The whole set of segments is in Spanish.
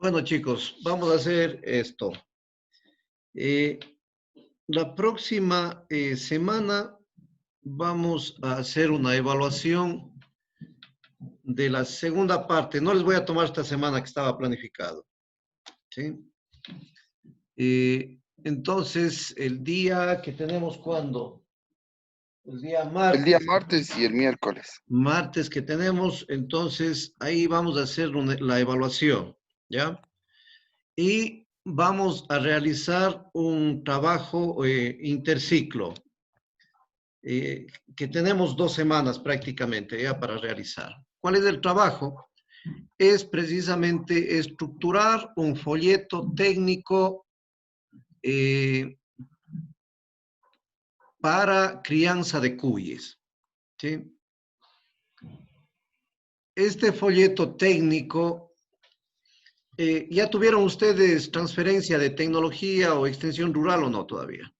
Bueno, chicos, vamos a hacer esto. Eh, la próxima semana vamos a hacer una evaluación de la segunda parte. No les voy a tomar esta semana que estaba planificado, ¿sí? Entonces, el día que tenemos, ¿cuándo? El día El día martes. martes y el miércoles. Martes que tenemos, entonces ahí vamos a hacer la evaluación, ¿ya? Y vamos a realizar un trabajo interciclo, que tenemos 2 semanas prácticamente ya para realizar. ¿Cuál es el trabajo? Es precisamente estructurar un folleto técnico eh, para crianza de cuyes, ¿sí? Este folleto técnico, ¿ya tuvieron ustedes transferencia de tecnología o extensión rural o no todavía?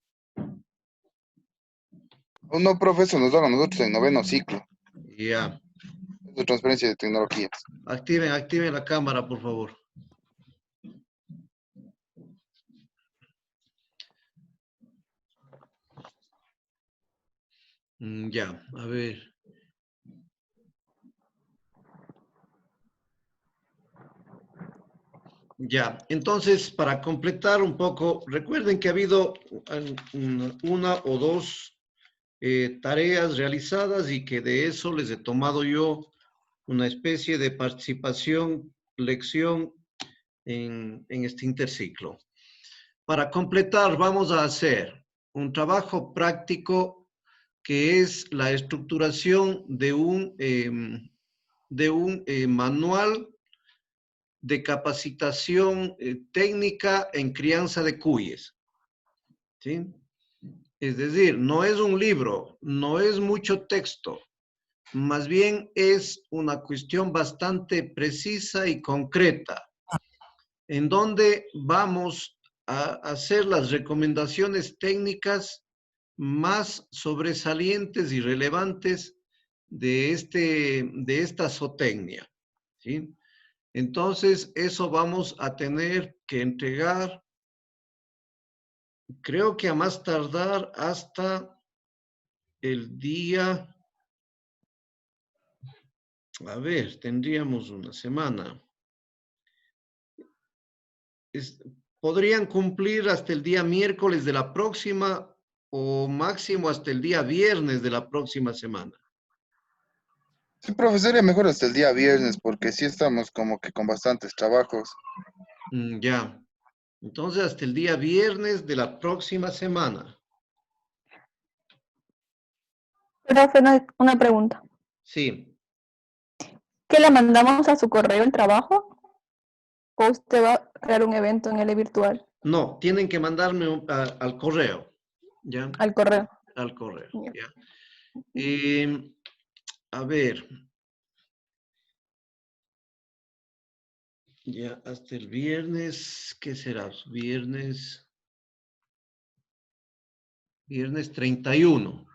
No, profe, eso nos dan a nosotros en noveno ciclo. Ya. Es de transferencia de tecnologías. Activen la cámara, por favor. Ya, a ver. Ya, entonces, para completar un poco, recuerden que ha habido una o dos tareas realizadas y que de eso les he tomado yo una especie de participación, lección en este interciclo. Para completar, vamos a hacer un trabajo práctico que es la estructuración de un manual de capacitación técnica en crianza de cuyes, ¿sí? Es decir, no es un libro, no es mucho texto, más bien es una cuestión bastante precisa y concreta, en donde vamos a hacer las recomendaciones técnicas más sobresalientes y relevantes de esta zootecnia, ¿sí? Entonces, eso vamos a tener que entregar, creo que a más tardar hasta el día, a ver, tendríamos una semana. Es- Podrían cumplir hasta el día miércoles de la próxima o máximo hasta el día viernes de la próxima semana. Sí, profe, sería mejor hasta el día viernes porque sí estamos como que con bastantes trabajos. Ya. Entonces, hasta el día viernes de la próxima semana. Profe, una pregunta. Sí. ¿Qué le mandamos a su correo el trabajo? ¿O usted va a crear un evento en el virtual? No, tienen que mandarme al correo. ¿Ya? Al correo. Al correo. Ya. ¿Ya? Eh, a ver, ya hasta el viernes, ¿qué será? Viernes 31.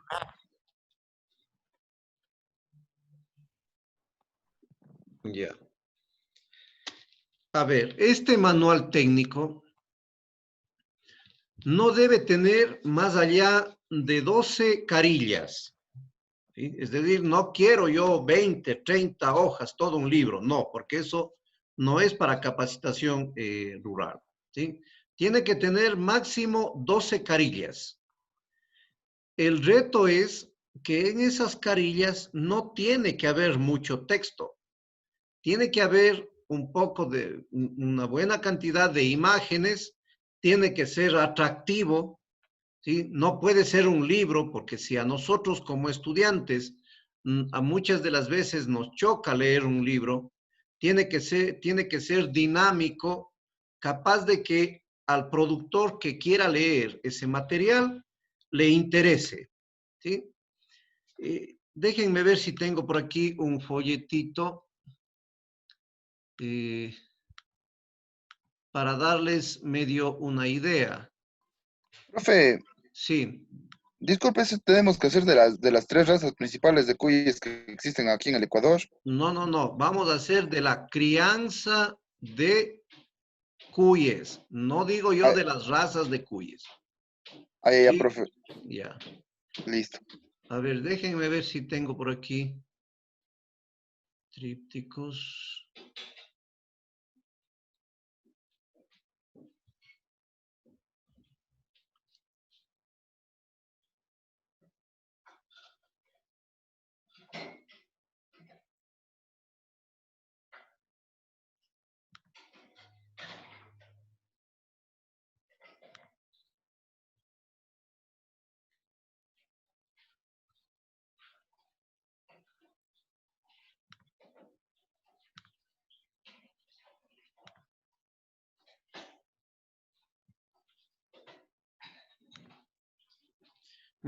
Ya. A ver, este manual técnico no debe tener más allá de 12 carillas, ¿sí? Es decir, no quiero yo 20, 30 hojas, todo un libro, no, porque eso no es para capacitación rural, ¿sí? Tiene que tener máximo 12 carillas. El reto es que en esas carillas no tiene que haber mucho texto, tiene que haber un poco de una buena cantidad de imágenes, tiene que ser atractivo, ¿sí? No puede ser un libro, porque si a nosotros como estudiantes a muchas de las veces nos choca leer un libro, tiene que ser dinámico, capaz de que al productor que quiera leer ese material le interese, ¿sí? Déjenme ver si tengo por aquí un folletito eh, para darles medio una idea. Profe, Sí, disculpe, eso tenemos que hacer de las tres razas principales de cuyes que existen aquí en el Ecuador. no, vamos a hacer de la crianza de cuyes. No digo yo Ah, de las razas de cuyes. ya, Sí, profe. ya. Listo. A ver, déjenme ver si tengo por aquí trípticos.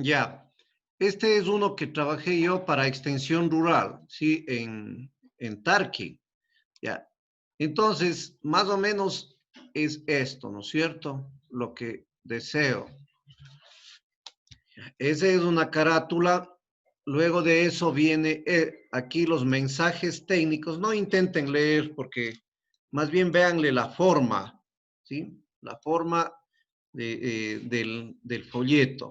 Ya. Este es uno que trabajé yo para extensión rural, ¿sí? En Tarqui. Ya. Entonces, más o menos es esto, ¿no es cierto? Lo que deseo. Esa es una carátula. Luego de eso viene aquí los mensajes técnicos. No intenten leer porque más bien véanle la forma, ¿sí? La forma del folleto,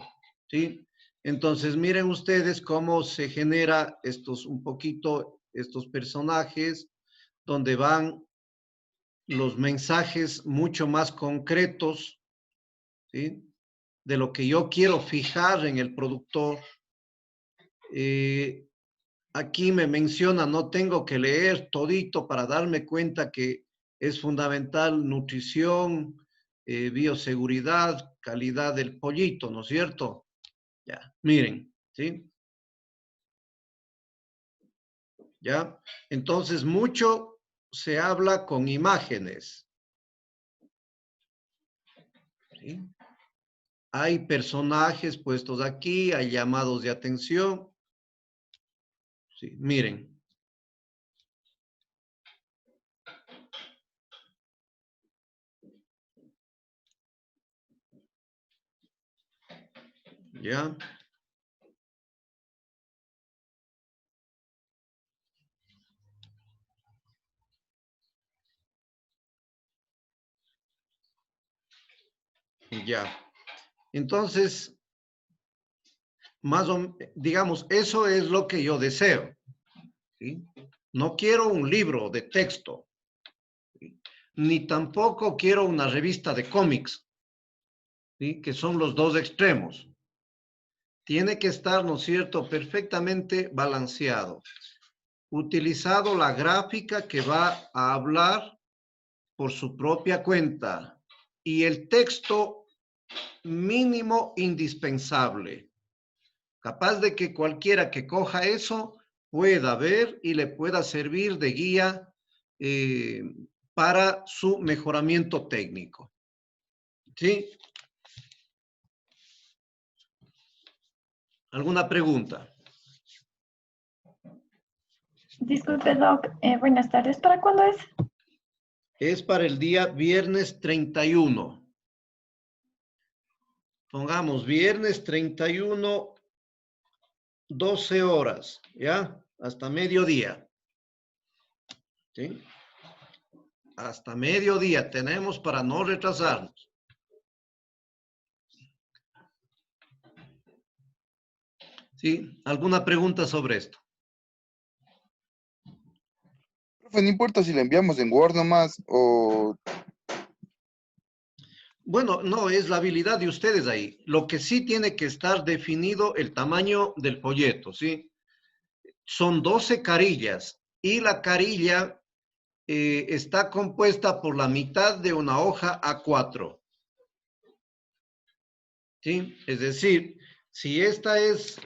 ¿sí? Entonces, miren ustedes cómo se genera estos personajes, donde van los mensajes mucho más concretos, ¿sí? De lo que yo quiero fijar en el productor. Aquí me menciona, no tengo que leer todito para darme cuenta que es fundamental nutrición, bioseguridad, calidad del pollito, ¿no es cierto? Ya, miren, ¿sí? Ya, entonces mucho se habla con imágenes, ¿sí? Hay personajes puestos aquí, hay llamados de atención, ¿sí? Miren. ¿Ya? Ya. Entonces, digamos, eso es lo que yo deseo, ¿sí? No quiero un libro de texto, ¿sí? Ni tampoco quiero una revista de cómics, ¿sí? Que son los dos extremos. Tiene que estar, ¿no es cierto?, perfectamente balanceado. Utilizado la gráfica que va a hablar por su propia cuenta y el texto mínimo indispensable, capaz de que cualquiera que coja eso pueda ver y le pueda servir de guía eh, para su mejoramiento técnico. ¿Sí? ¿Alguna pregunta? Disculpe, Doc. Buenas tardes. ¿Para cuándo es? Es para el día viernes 31. Pongamos viernes 31, 12 horas, ¿ya? Hasta mediodía. ¿Sí? Hasta mediodía tenemos para no retrasarnos. ¿Sí? ¿Alguna pregunta sobre esto? Profe, no importa si le enviamos en Word nomás o... Bueno, no, es la habilidad de ustedes ahí. Lo que sí tiene que estar definido el tamaño del folleto, ¿sí? Son 12 carillas y la carilla está compuesta por la mitad de una hoja A4, ¿sí? Es decir, si esta es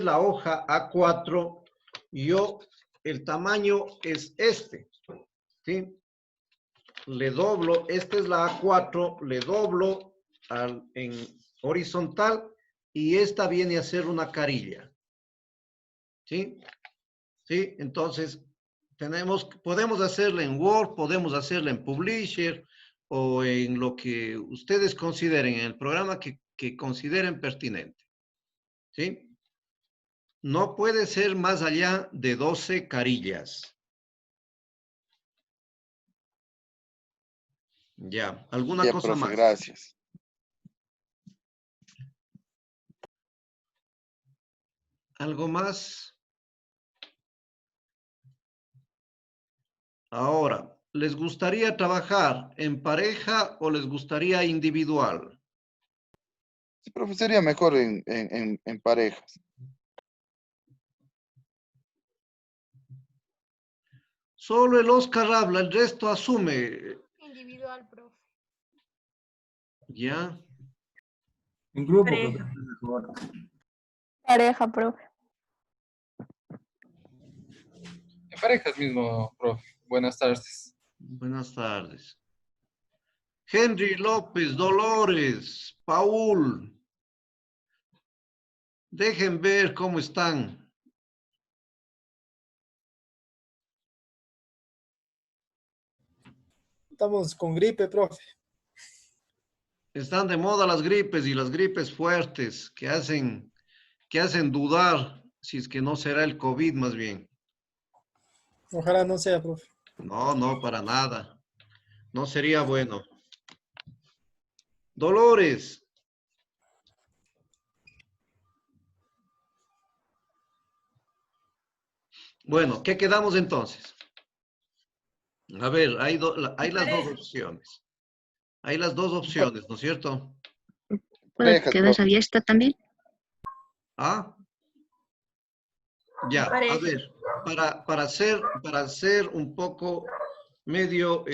la hoja A4, el tamaño es este, ¿sí? Le doblo, esta es la A4, le doblo en horizontal y esta viene a ser una carilla, ¿sí? ¿Sí? Entonces, podemos hacerla en Word, podemos hacerla en Publisher o en lo que ustedes consideren, en el programa que consideren pertinente, ¿sí? No puede ser más allá de 12 carillas. Ya, ¿alguna Ya, cosa profe, más? gracias. ¿Algo más? Ahora, ¿les gustaría trabajar en pareja o les gustaría individual? Sí, profe, sería mejor en parejas. Solo el Oscar habla, el resto asume. Individual, profe. Ya, En grupo, creo que Pareja. es mejor. Pareja, profe. En parejas mismo, profe. Buenas tardes. buenas tardes. Henry López, Dolores, Paul. Dejen ver cómo están. Estamos con gripe, profe. Están de moda las gripes y las gripes fuertes que hacen dudar si es que no será el COVID más bien. Ojalá no sea, profe. No, no, para nada. No sería bueno. Dolores. Bueno, ¿qué quedamos entonces? A ver, hay las dos Pareja. opciones. Hay las dos opciones, ¿no es cierto? ¿Puedo Parejas, quedar profe. abierta también? Ah, ya, a Pareja. ver, para ser un poco medio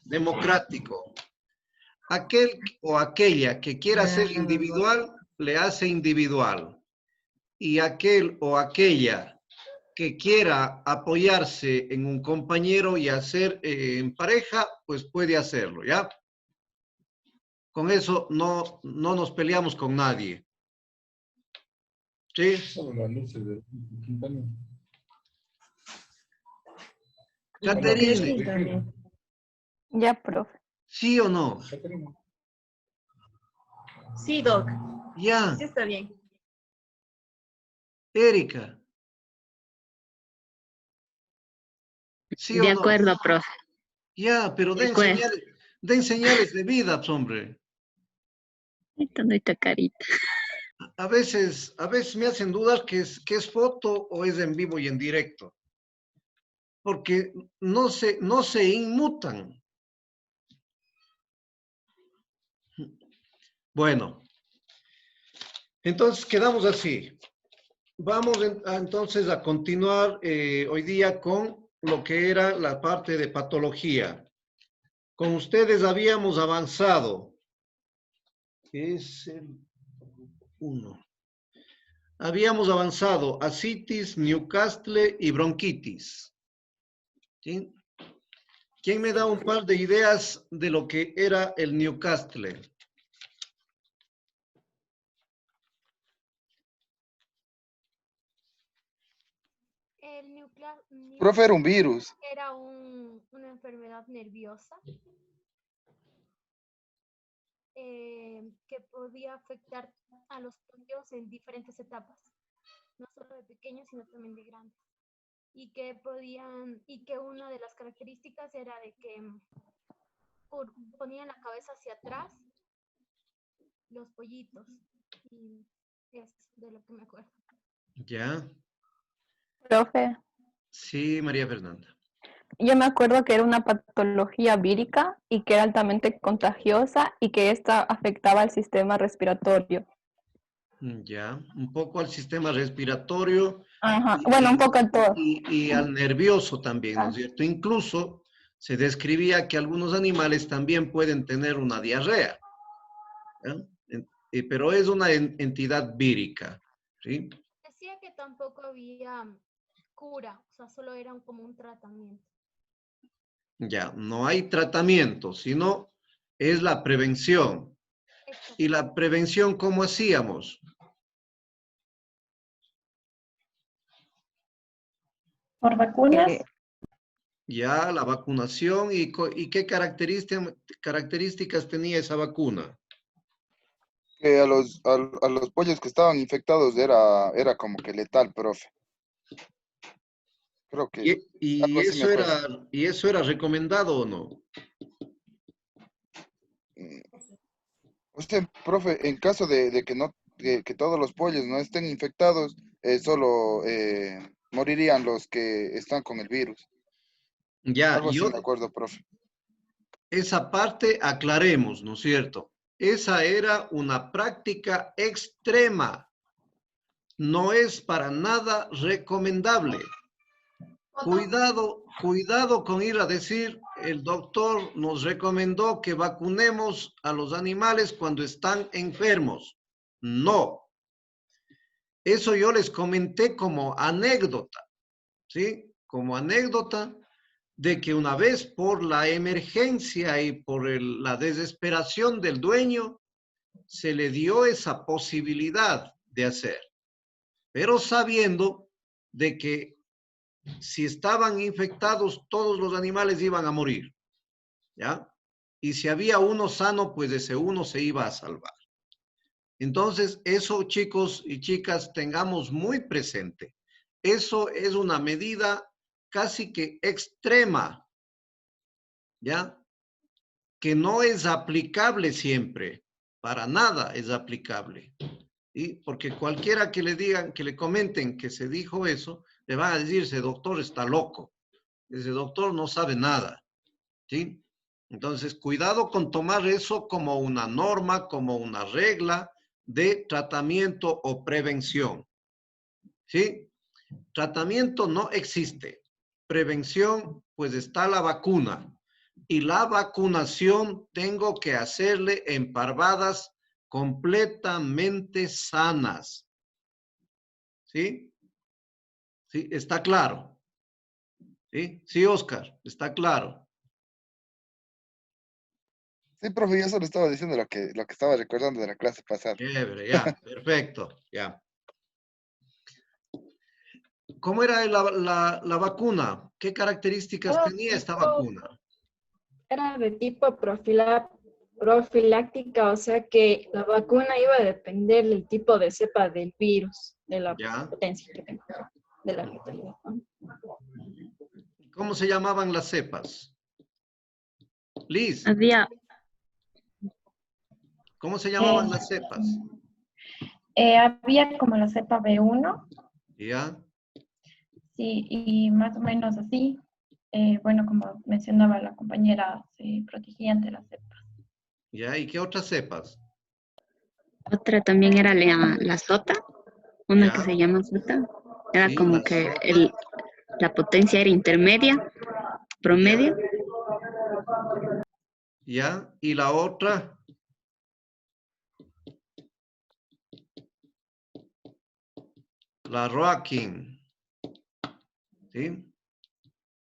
democrático, aquel o aquella que quiera ser individual, le hace individual. Y aquel o aquella que quiera apoyarse en un compañero y hacer en pareja, pues puede hacerlo, ¿ya? Con eso no nos peleamos con nadie. ¿Sí? Solo las luces de Quintana. Caterine, Ya, profe. ¿sí o no? Sí, Doc. Ya, Sí está bien. Erika, ¿sí De o no? acuerdo, profe. Ya, pero De acuerdo. den señales de vida, hombre. Ahorita no está carita. A veces me hacen dudar que es foto o es en vivo y en directo. Porque no se inmutan. Bueno, entonces quedamos así. Vamos entonces a continuar hoy día con lo que era la parte de patología. Con ustedes habíamos avanzado. Es el 1. Habíamos avanzado ascitis, Newcastle y bronquitis. ¿Sí? ¿Quién me da un par de ideas de lo que era el Newcastle? El Profe, era un virus. era una enfermedad nerviosa que podía afectar a los pollos en diferentes etapas, no solo de pequeños, sino también de grandes. Y que una de las características era de que ponían la cabeza hacia atrás los pollitos. Y es de lo que me acuerdo. ¿Ya? Profe, Sí, María Fernanda. yo me acuerdo que era una patología vírica y que era altamente contagiosa y que esta afectaba al sistema respiratorio. Ya, un poco al sistema respiratorio Ajá, bueno, un poco a todo. y al nervioso también, ¿no es Ah, cierto? Incluso se describía que algunos animales también pueden tener una diarrea, ¿ya? Pero es una entidad vírica, ¿sí? Decía que tampoco había cura, o sea, solo era como un tratamiento. Ya, no hay tratamiento, sino es la prevención. Exacto. ¿Y la prevención cómo hacíamos? ¿Por vacunas? Ya, la vacunación y qué características tenía esa vacuna. Que a los pollos que estaban infectados era como que letal, profe. Creo que algo así me acuerdo. ¿Y eso era recomendado o no? Usted, profe, en caso de que no, que todos los pollos no estén infectados, solo morirían los que están con el virus. Ya, Algo así me acuerdo, profe. esa parte aclaremos, ¿no es cierto? Esa era una práctica extrema. No es para nada recomendable. Cuidado con ir a decir, el doctor nos recomendó que vacunemos a los animales cuando están enfermos. No. Eso yo les comenté como anécdota, ¿sí? Como anécdota de que una vez por la emergencia y por la desesperación del dueño, se le dio esa posibilidad de hacer, pero sabiendo de que si estaban infectados, todos los animales iban a morir, ¿ya? Y si había uno sano, pues ese uno se iba a salvar. Entonces, eso, chicos y chicas, tengamos muy presente. Eso es una medida casi que extrema, ¿ya? Que no es aplicable siempre, para nada es aplicable. ¿Sí? Porque cualquiera que le digan, que le comenten que se dijo eso, le van a decir, ese doctor está loco, ese doctor no sabe nada, ¿sí? Entonces, cuidado con tomar eso como una norma, como una regla de tratamiento o prevención, ¿sí? Tratamiento no existe. Prevención, pues está la vacuna. Y la vacunación tengo que hacerle en parvadas completamente sanas. ¿Sí? ¿Sí? ¿Está claro? ¿Sí? Sí, Oscar, está claro. Sí, profe, yo solo estaba diciendo lo que estaba recordando de la clase pasada. Chévere, ya, perfecto, ya. ¿Cómo era la vacuna? ¿Qué características tenía esta vacuna? Era de tipo profiláctica, o sea que la vacuna iba a depender del tipo de cepa del virus, de la ¿Ya? potencia que tenga, de la letalidad, ¿no? ¿Cómo se llamaban las cepas? Liz, Había, ¿cómo se Eh, llamaban las cepas? había como la cepa B1, ¿Ya? sí, y más o menos así. Bueno, como mencionaba la compañera, se protegía ante las cepas. ¿Ya? ¿Y qué otras cepas? otra también era la sota, una que ¿Ya? se llama sota. Era Sí, como la que sota. la potencia era intermedia, ¿Ya? promedio. ¿Ya? ¿Y la otra? La Rocking. ¿Sí?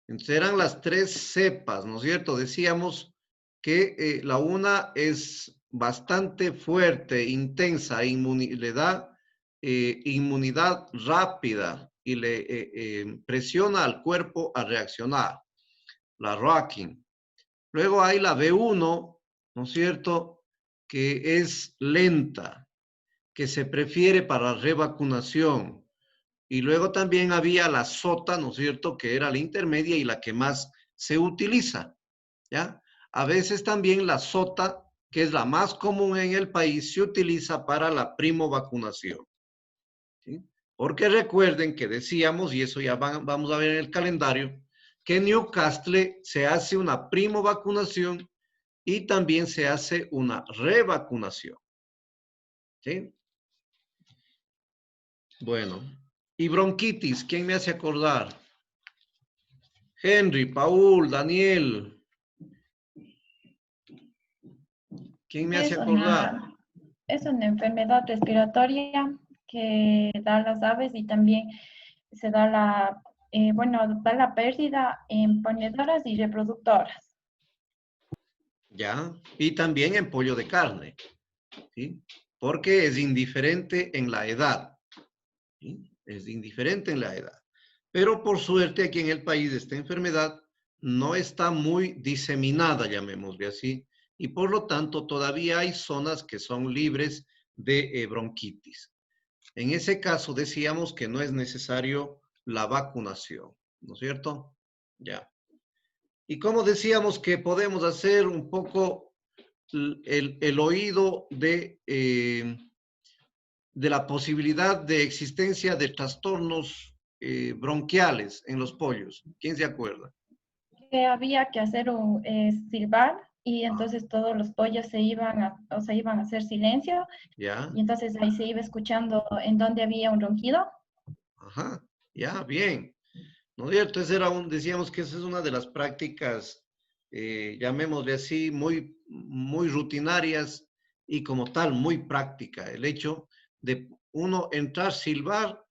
Entonces eran las tres cepas, ¿no es cierto? Decíamos que la una es bastante fuerte, intensa, le da inmunidad rápida y le presiona al cuerpo a reaccionar, la Rocking. Luego hay la B1, ¿no es cierto? Que es lenta, que se prefiere para revacunación. Y luego también había la sota, ¿no es cierto?, que era la intermedia y la que más se utiliza, ¿ya? A veces también la sota, que es la más común en el país, se utiliza para la primovacunación, ¿sí? Porque recuerden que decíamos, y eso ya vamos a ver en el calendario, que en Newcastle se hace una primovacunación y también se hace una revacunación, ¿sí? Bueno, y bronquitis, ¿quién me hace acordar? Henry, Paul, Daniel. ¿Quién me hace acordar? Es una enfermedad respiratoria que da a las aves y también se da da la pérdida en ponedoras y reproductoras. ¿Ya? Y también en pollo de carne, ¿sí? Porque es indiferente en la edad, ¿sí? Es indiferente en la edad. Pero por suerte aquí en el país esta enfermedad no está muy diseminada, llamémosle así, y por lo tanto todavía hay zonas que son libres de bronquitis. En ese caso decíamos que no es necesario la vacunación, ¿no es cierto? Ya. Y como decíamos que podemos hacer un poco el oído de la posibilidad de existencia de trastornos bronquiales en los pollos. ¿Quién se acuerda? Que había que hacer un silbar y entonces todos los pollos iban a hacer silencio ¿Ya? y entonces ahí se iba escuchando en donde había un ronquido. Ajá, ya, bien. ¿No es cierto? Decíamos que esa es una de las prácticas, llamémosle así, muy rutinarias y como tal, muy práctica. El hecho de uno entrar, silbar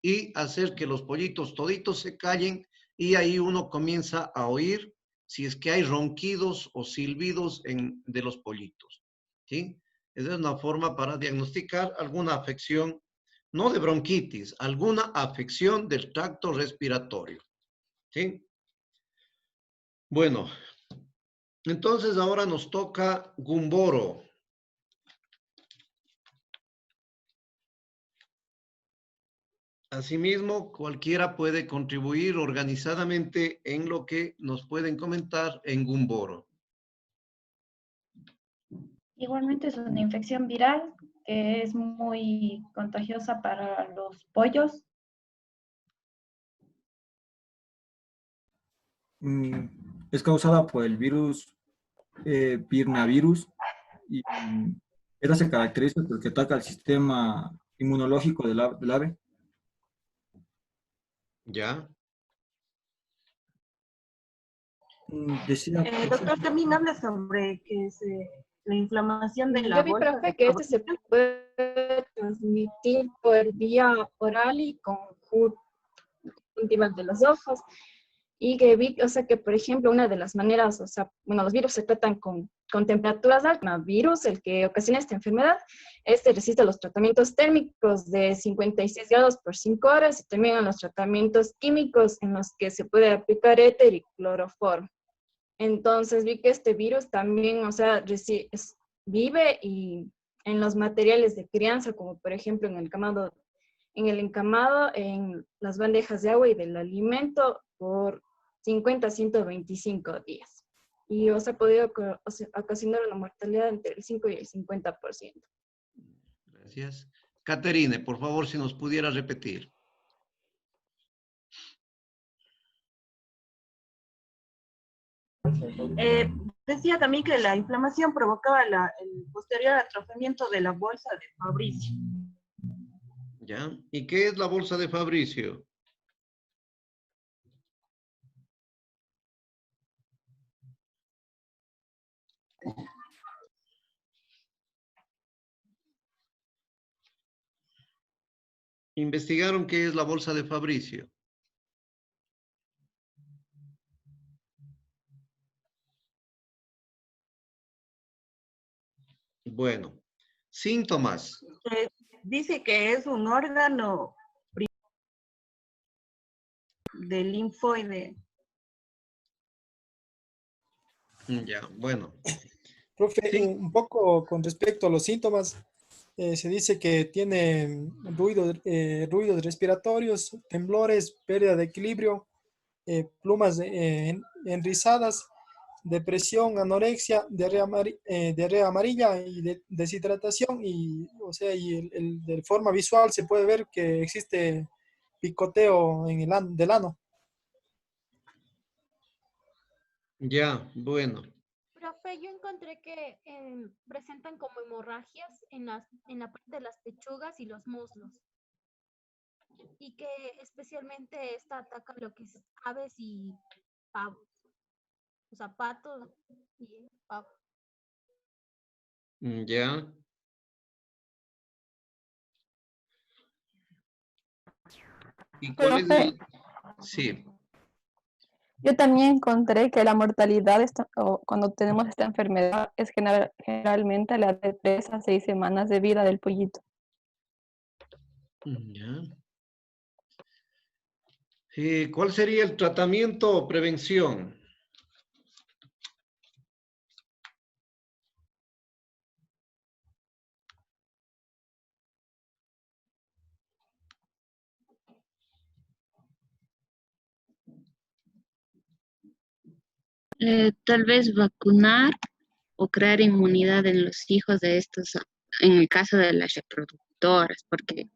y hacer que los pollitos toditos se callen y ahí uno comienza a oír si es que hay ronquidos o silbidos de los pollitos. ¿Sí? Esa es una forma para diagnosticar alguna afección, no de bronquitis, alguna afección del tracto respiratorio. ¿Sí? Bueno, entonces ahora nos toca Gumboro. Asimismo, cualquiera puede contribuir organizadamente en lo que nos pueden comentar en Gumboro. Igualmente es una infección viral que es muy contagiosa para los pollos. Es causada por el virus Pirnavirus y esta se caracteriza porque ataca el sistema inmunológico del ave. ¿Ya? Decía, Doctor, también habla sobre la inflamación de la Yo vi, bolsa de profe, que este se Fabry. puede transmitir por vía oral y conjuntivas de los ojos. Y que vi, o sea, que por ejemplo, una de las maneras, o sea, bueno, los virus se tratan con temperaturas altas. El virus, el que ocasiona esta enfermedad, este resiste a los tratamientos térmicos de 56 grados por 5 horas y también a los tratamientos químicos en los que se puede aplicar éter y cloroformo. Entonces vi que este virus también, o sea, vive y en los materiales de crianza, como por ejemplo en el encamado, en las bandejas de agua y del alimento por 50 a 125 días. Y os ha podido ocasionar una mortalidad entre el 5 y el 50%. Gracias. Caterine, por favor, si nos pudiera repetir. Decía también que la inflamación provocaba el posterior atrofiamiento de la bolsa de Fabricio. ¿Ya? ¿Y qué es la bolsa de Fabricio? ¿Investigaron qué es la bolsa de Fabricio? Bueno, síntomas. Dice que es un órgano del linfoide. Ya, bueno. Profe, Sí. un poco con respecto a los síntomas, se dice que tiene ruidos respiratorios, temblores, pérdida de equilibrio, plumas enrizadas, depresión, anorexia, diarrea amarilla y deshidratación. Y, o sea, de forma visual se puede ver que existe picoteo en del ano. Ya, bueno. Profe, yo encontré que presentan como hemorragias en la parte de las pechugas y los muslos. Y que especialmente esta ataca lo que es aves y pavos. O sea, patos y pavos. Ya. ¿Y cuál es el...? Sí. Yo también encontré que la mortalidad cuando tenemos esta enfermedad es generalmente la de 3 a 6 semanas de vida del pollito. Ya. ¿Cuál sería el tratamiento o prevención? Tal vez vacunar o crear inmunidad en los hijos de estos, en el caso de las reproductoras, porque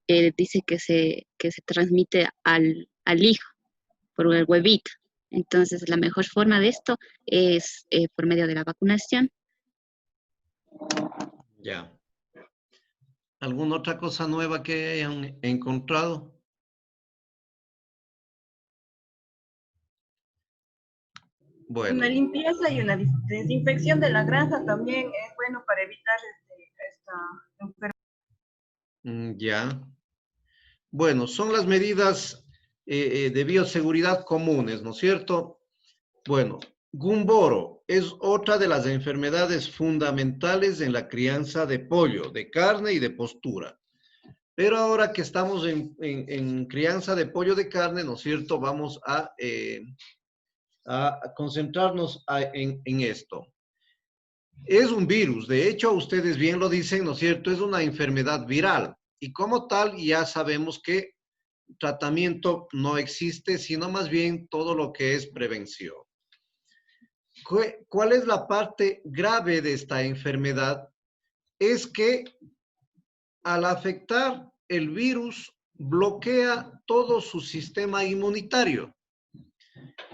dice que se transmite al hijo por el huevito. Entonces, la mejor forma de esto es por medio de la vacunación. Ya. ¿Alguna otra cosa nueva que hayan encontrado? Bueno, Una limpieza y una desinfección de la granja también es bueno para evitar esta enfermedad. ya. Bueno, son las medidas de bioseguridad comunes, ¿no es cierto? Bueno, Gumboro es otra de las enfermedades fundamentales en la crianza de pollo, de carne y de postura. Pero ahora que estamos en crianza de pollo de carne, ¿no es cierto? Vamos a concentrarnos en esto. Es un virus, de hecho, ustedes bien lo dicen, ¿no es cierto? Es una enfermedad viral y como tal ya sabemos que tratamiento no existe, sino más bien todo lo que es prevención. ¿Cuál es la parte grave de esta enfermedad? Es que al afectar el virus bloquea todo su sistema inmunitario.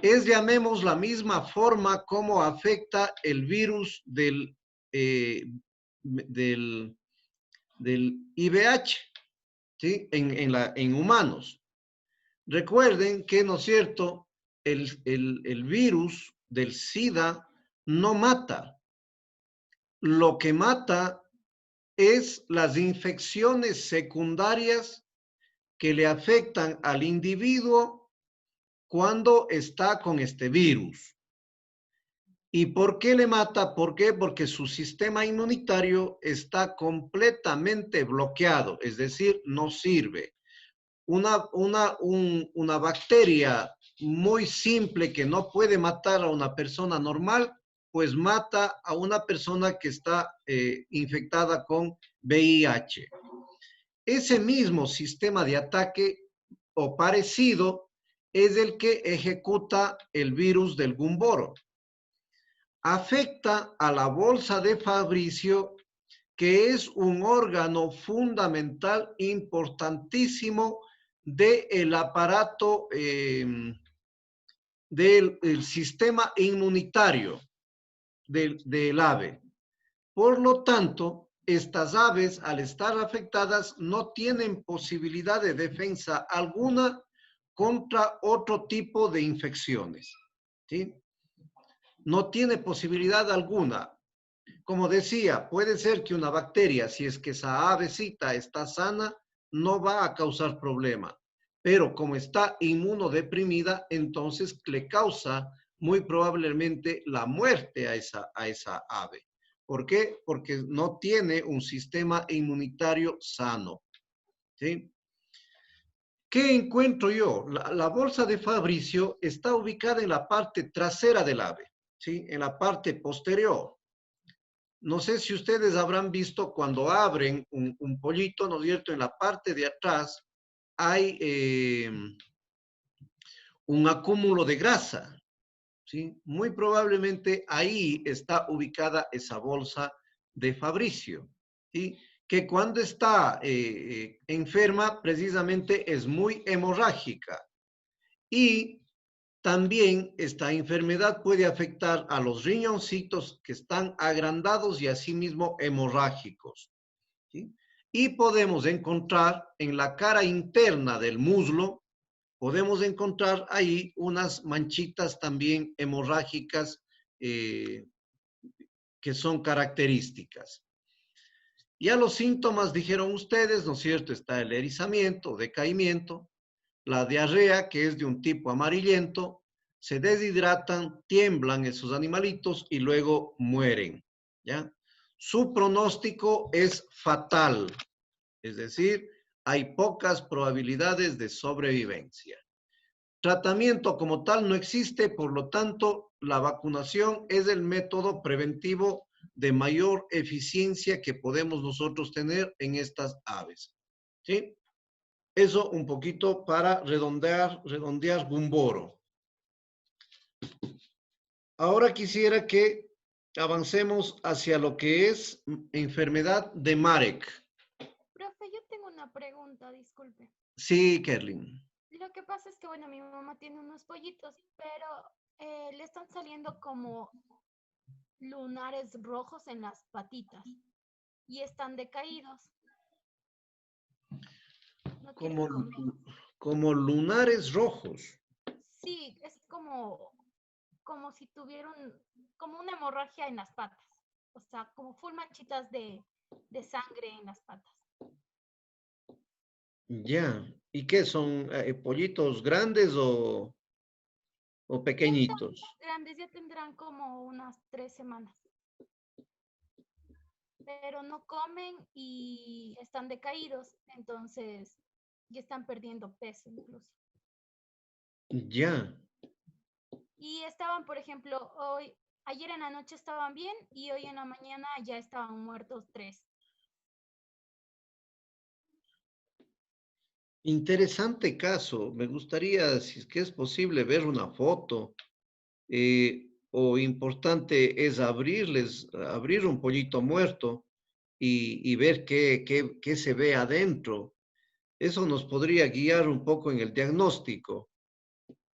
Es, llamemos, la misma forma como afecta el virus del IVH, ¿sí? En humanos. Recuerden que, ¿no es cierto?, el virus del SIDA no mata. Lo que mata es las infecciones secundarias que le afectan al individuo cuando está con este virus. ¿Y por qué le mata? ¿Por qué? Porque su sistema inmunitario está completamente bloqueado, es decir, no sirve. Una bacteria muy simple que no puede matar a una persona normal, pues mata a una persona que está infectada con VIH. Ese mismo sistema de ataque o parecido es el que ejecuta el virus del Gumboro. Afecta a la bolsa de Fabricio, que es un órgano fundamental, importantísimo del aparato del sistema inmunitario del ave. Por lo tanto, estas aves, al estar afectadas, no tienen posibilidad de defensa alguna contra otro tipo de infecciones, ¿sí? No tiene posibilidad alguna. Como decía, puede ser que una bacteria, si es que esa avecita está sana, no va a causar problema. Pero como está inmunodeprimida, entonces le causa muy probablemente la muerte a esa ave. ¿Por qué? Porque no tiene un sistema inmunitario sano, ¿sí? ¿Qué encuentro yo? La bolsa de Fabricio está ubicada en la parte trasera del ave, ¿sí? En la parte posterior. No sé si ustedes habrán visto cuando abren un pollito, ¿no es cierto? En la parte de atrás hay un acúmulo de grasa, ¿sí? Muy probablemente ahí está ubicada esa bolsa de Fabricio, ¿sí? Que cuando está enferma precisamente es muy hemorrágica. Y también esta enfermedad puede afectar a los riñoncitos que están agrandados y asimismo hemorrágicos, ¿sí? Y podemos encontrar en la cara interna del muslo, podemos encontrar ahí unas manchitas también hemorrágicas que son características. Ya los síntomas dijeron ustedes, ¿no es cierto? Está el erizamiento, decaimiento, la diarrea, que es de un tipo amarillento, se deshidratan, tiemblan esos animalitos y luego mueren, ¿ya? Su pronóstico es fatal, es decir, hay pocas probabilidades de sobrevivencia. Tratamiento como tal no existe, por lo tanto, la vacunación es el método preventivo de mayor eficiencia que podemos nosotros tener en estas aves, ¿sí? Eso un poquito para redondear Gumboro. Ahora quisiera que avancemos hacia lo que es enfermedad de Marek. Profe, yo tengo una pregunta, disculpe. Sí, Kerlin. Lo que pasa es que, bueno, mi mamá tiene unos pollitos, pero le están saliendo como lunares rojos en las patitas y están decaídos. No quieren Como, comer. como lunares rojos. Sí, es como si tuvieran como una hemorragia en las patas. O sea, como full manchitas de sangre en las patas. Ya. ¿Y qué son? ¿Pollitos grandes o pequeñitos? Grandes ya tendrán como unas 3 semanas. Pero no comen y están decaídos, entonces ya están perdiendo peso incluso. Ya. Y estaban, por ejemplo, ayer en la noche estaban bien y hoy en la mañana ya estaban muertos 3. Interesante caso. Me gustaría, si es que es posible, ver una foto. O importante es abrir un pollito muerto y ver qué se ve adentro. Eso nos podría guiar un poco en el diagnóstico,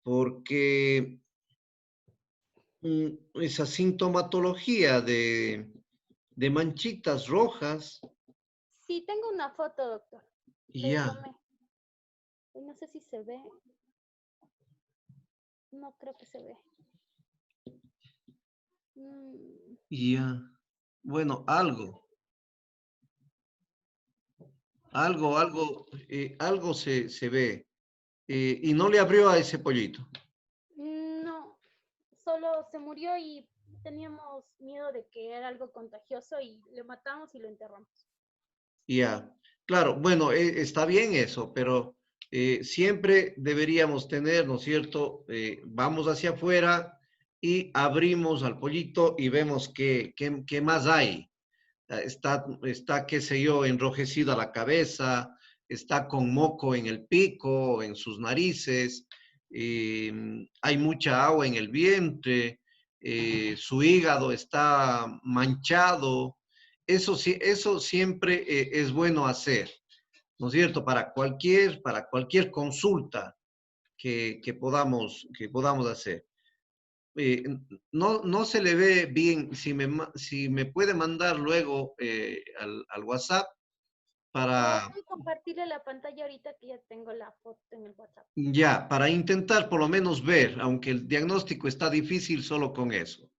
porque esa sintomatología de manchitas rojas, Sí, tengo una foto, doctor. Le ya, tomé. No sé si se ve. No creo que se ve. ya. Bueno, algo se ve. Y no le abrió a ese pollito. No, solo se murió y teníamos miedo de que era algo contagioso y le matamos y lo enterramos. Ya, claro, bueno, está bien eso, pero siempre deberíamos tener, ¿no es cierto? Vamos hacia afuera y abrimos al pollito y vemos qué más hay. Está, qué sé yo, enrojecida la cabeza, está con moco en el pico, en sus narices, hay mucha agua en el vientre, su hígado está manchado. Eso sí, eso siempre es bueno hacer, ¿no es cierto? Para cualquier consulta que podamos hacer. Eh, no se le ve bien, si me puede mandar luego al WhatsApp para, Voy a compartirle la pantalla ahorita que ya tengo la foto en el WhatsApp. ya, para intentar por lo menos ver, aunque el diagnóstico está difícil solo con eso.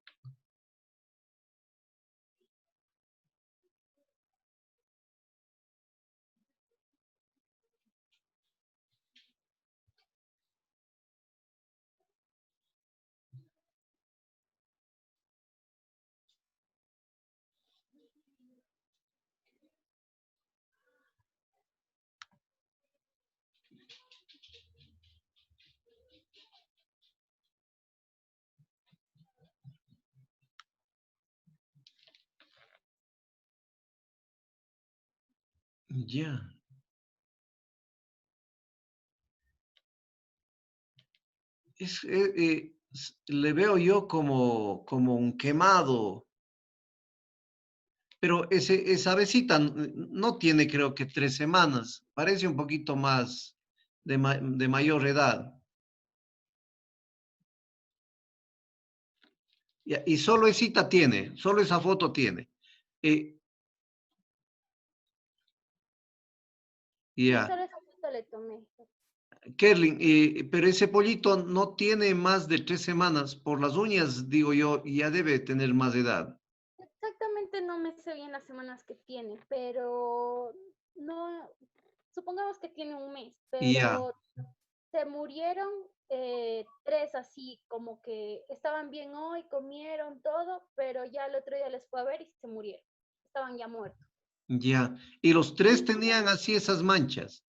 Ya. Le veo yo como un quemado, pero esa avecita no tiene, creo que 3 semanas, parece un poquito más de mayor edad. Ya, y solo esita tiene, solo esa foto tiene. Eh, Sí, ya, solo esa foto le tomé. Kerlin, pero ese pollito no tiene más de 3 semanas. Por las uñas, digo yo, ya debe tener más edad. Exactamente no me sé bien las semanas que tiene, pero no, supongamos que tiene un mes, Ya, pero se murieron 3 así, como que estaban bien hoy, comieron todo, pero ya el otro día les fue a ver y se murieron. Estaban ya muertos. ya. ¿Y los 3 tenían así esas manchas?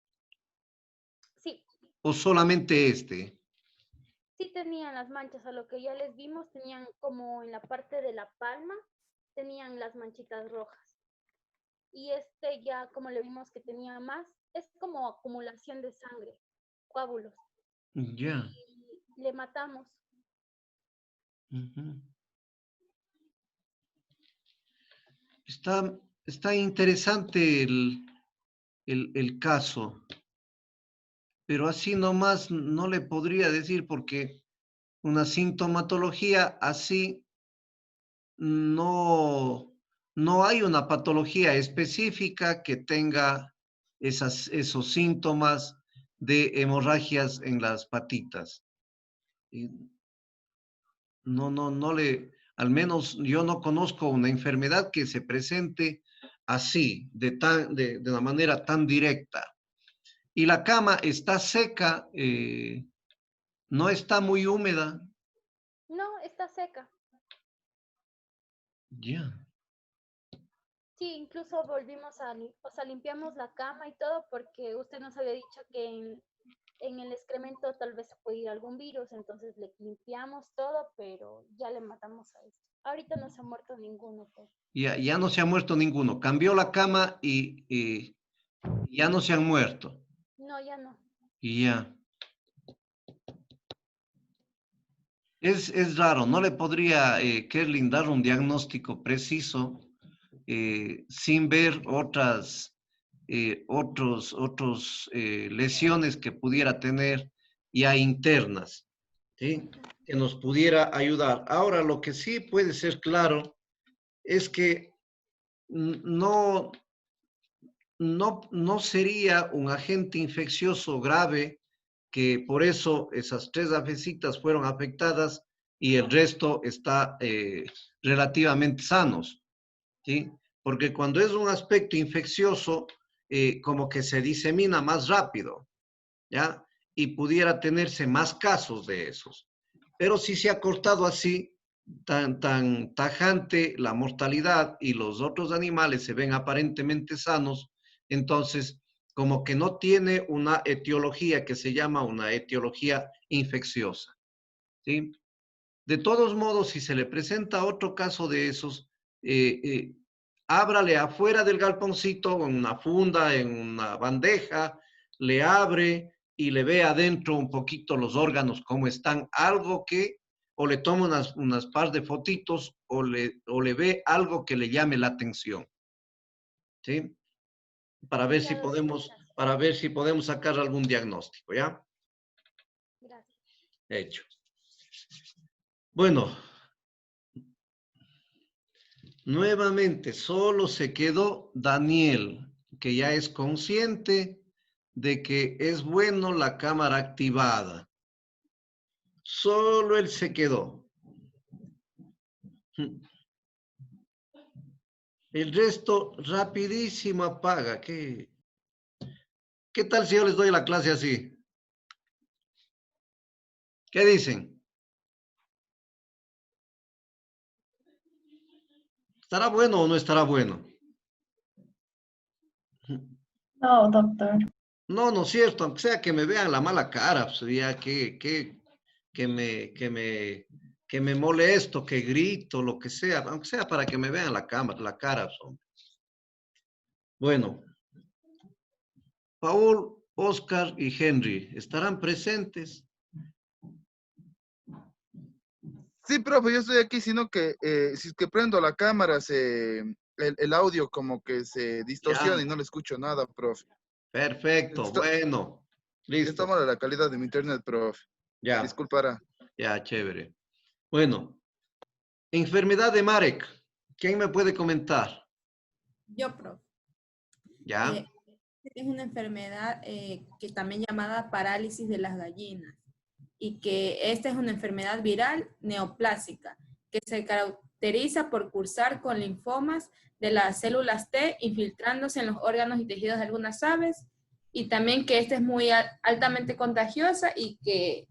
Sí, ¿O solamente este? sí tenían las manchas, a lo que ya les vimos, tenían como en la parte de la palma, tenían las manchitas rojas. Y este ya, como le vimos que tenía más, es como acumulación de sangre, coágulos. Ya. Y le matamos. Ujú. Está interesante el caso, pero así nomás no le podría decir porque una sintomatología así no, no hay una patología específica que tenga esos síntomas de hemorragias en las patitas. Y al menos yo no conozco una enfermedad que se presente así, de una manera tan directa. Y la cama está seca, no está muy húmeda. No, está seca. Ya. Sí, incluso volvimos o sea, limpiamos la cama y todo porque usted nos había dicho que en el excremento tal vez se puede ir algún virus, entonces le limpiamos todo, pero ya le matamos a esto. Ahorita no se ha muerto ninguno, pues. Ya no se ha muerto ninguno. Cambió la cama y ya no se han muerto. No, ya no. Y ya. Es raro, no le podría Kerlin dar un diagnóstico preciso sin ver otras lesiones que pudiera tener ya internas, ¿sí? Que nos pudiera ayudar. Ahora, lo que sí puede ser claro es que no sería un agente infeccioso grave, que por eso esas 3 abscesitas fueron afectadas y el resto está relativamente sanos, ¿sí? Porque cuando es un aspecto infeccioso, como que se disemina más rápido, ¿ya? Y pudiera tenerse más casos de esos. Pero si se ha cortado así, tan tajante la mortalidad y los otros animales se ven aparentemente sanos, entonces como que no tiene una etiología que se llama una etiología infecciosa, ¿sí? De todos modos, si se le presenta otro caso de esos, ábrale afuera del galponcito, en una funda, en una bandeja, le abre y le ve adentro un poquito los órganos, cómo están, algo que, o le toma unas par de fotitos, o le ve algo que le llame la atención, ¿sí? Para ver si podemos sacar algún diagnóstico, ¿ya? Gracias. Hecho. Bueno, nuevamente, solo se quedó Daniel, que ya es consciente de que es bueno la cámara activada. Solo él se quedó. El resto rapidísimo apaga. ¿Qué tal si yo les doy la clase así? ¿Qué dicen? ¿Estará bueno o no estará bueno? No, doctor. No, no es cierto, aunque sea que me vean la mala cara, pues ya que me molesto, que grito, lo que sea, aunque sea para que me vean la cara. Pues. Bueno, Paul, Oscar y Henry, ¿estarán presentes? Sí, profe, yo estoy aquí, sino que si es que prendo la cámara, el audio como que se distorsiona Ya, y no le escucho nada, profe. perfecto, bueno, Está listo, mala la calidad de mi internet, profe. ya, Disculpará. ya, chévere. Bueno, enfermedad de Marek, ¿quién me puede comentar? Yo, profe. Ya, Es una enfermedad que también llamada parálisis de las gallinas y que esta es una enfermedad viral neoplásica que se caracteriza por cursar con linfomas de las células T infiltrándose en los órganos y tejidos de algunas aves y también que esta es muy altamente contagiosa y que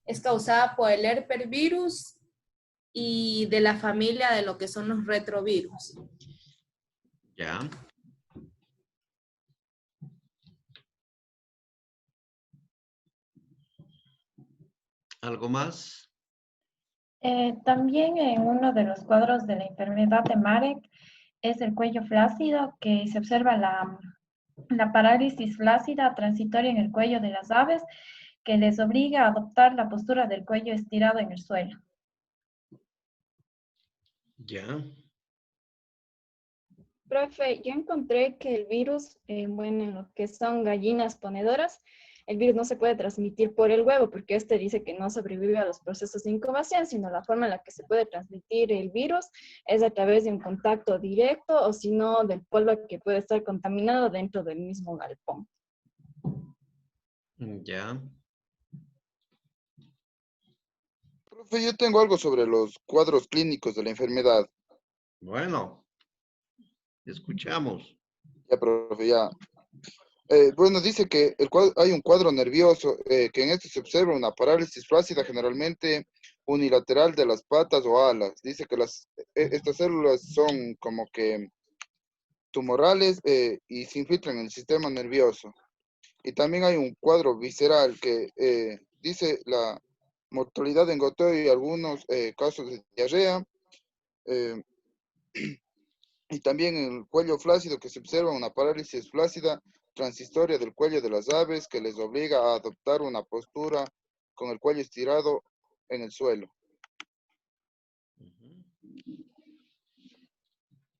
es causada por el herpesvirus y de la familia de lo que son los retrovirus. ya. ¿Algo más? También en uno de los cuadros de la enfermedad de Marek es el cuello flácido, que se observa la parálisis flácida transitoria en el cuello de las aves, que les obliga a adoptar la postura del cuello estirado en el suelo. Ya. Profe, yo encontré que el virus, bueno, en lo que son gallinas ponedoras, el virus no se puede transmitir por el huevo, porque este dice que no sobrevive a los procesos de incubación, sino la forma en la que se puede transmitir el virus es a través de un contacto directo o si no del polvo que puede estar contaminado dentro del mismo galpón. Ya. Profe, yo tengo algo sobre los cuadros clínicos de la enfermedad. Bueno, escuchamos. Ya, profe, ya. Bueno, dice que hay un cuadro nervioso, que en este se observa una parálisis flácida generalmente unilateral de las patas o alas. Dice que estas células son como que tumorales y se infiltran en el sistema nervioso. Y también hay un cuadro visceral que dice la mortalidad en goteo y algunos casos de diarrea. eh, y también en el cuello flácido que se observa una parálisis flácida transitoria del cuello de las aves que les obliga a adoptar una postura con el cuello estirado en el suelo.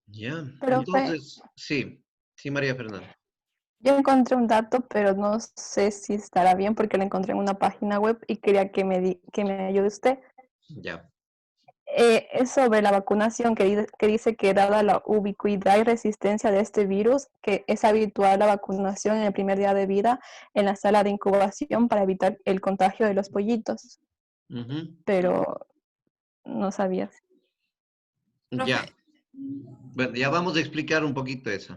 Ya. Profe, Entonces, sí. Sí, María Fernanda. yo encontré un dato, pero no sé si estará bien porque lo encontré en una página web y quería que que me ayude usted. Ya. Es sobre la vacunación que dice que dada la ubicuidad y resistencia de este virus, que es habitual la vacunación en el primer día de vida en la sala de incubación para evitar el contagio de los pollitos. Pero no sabía. Ya. Bueno, ya vamos a explicar un poquito eso.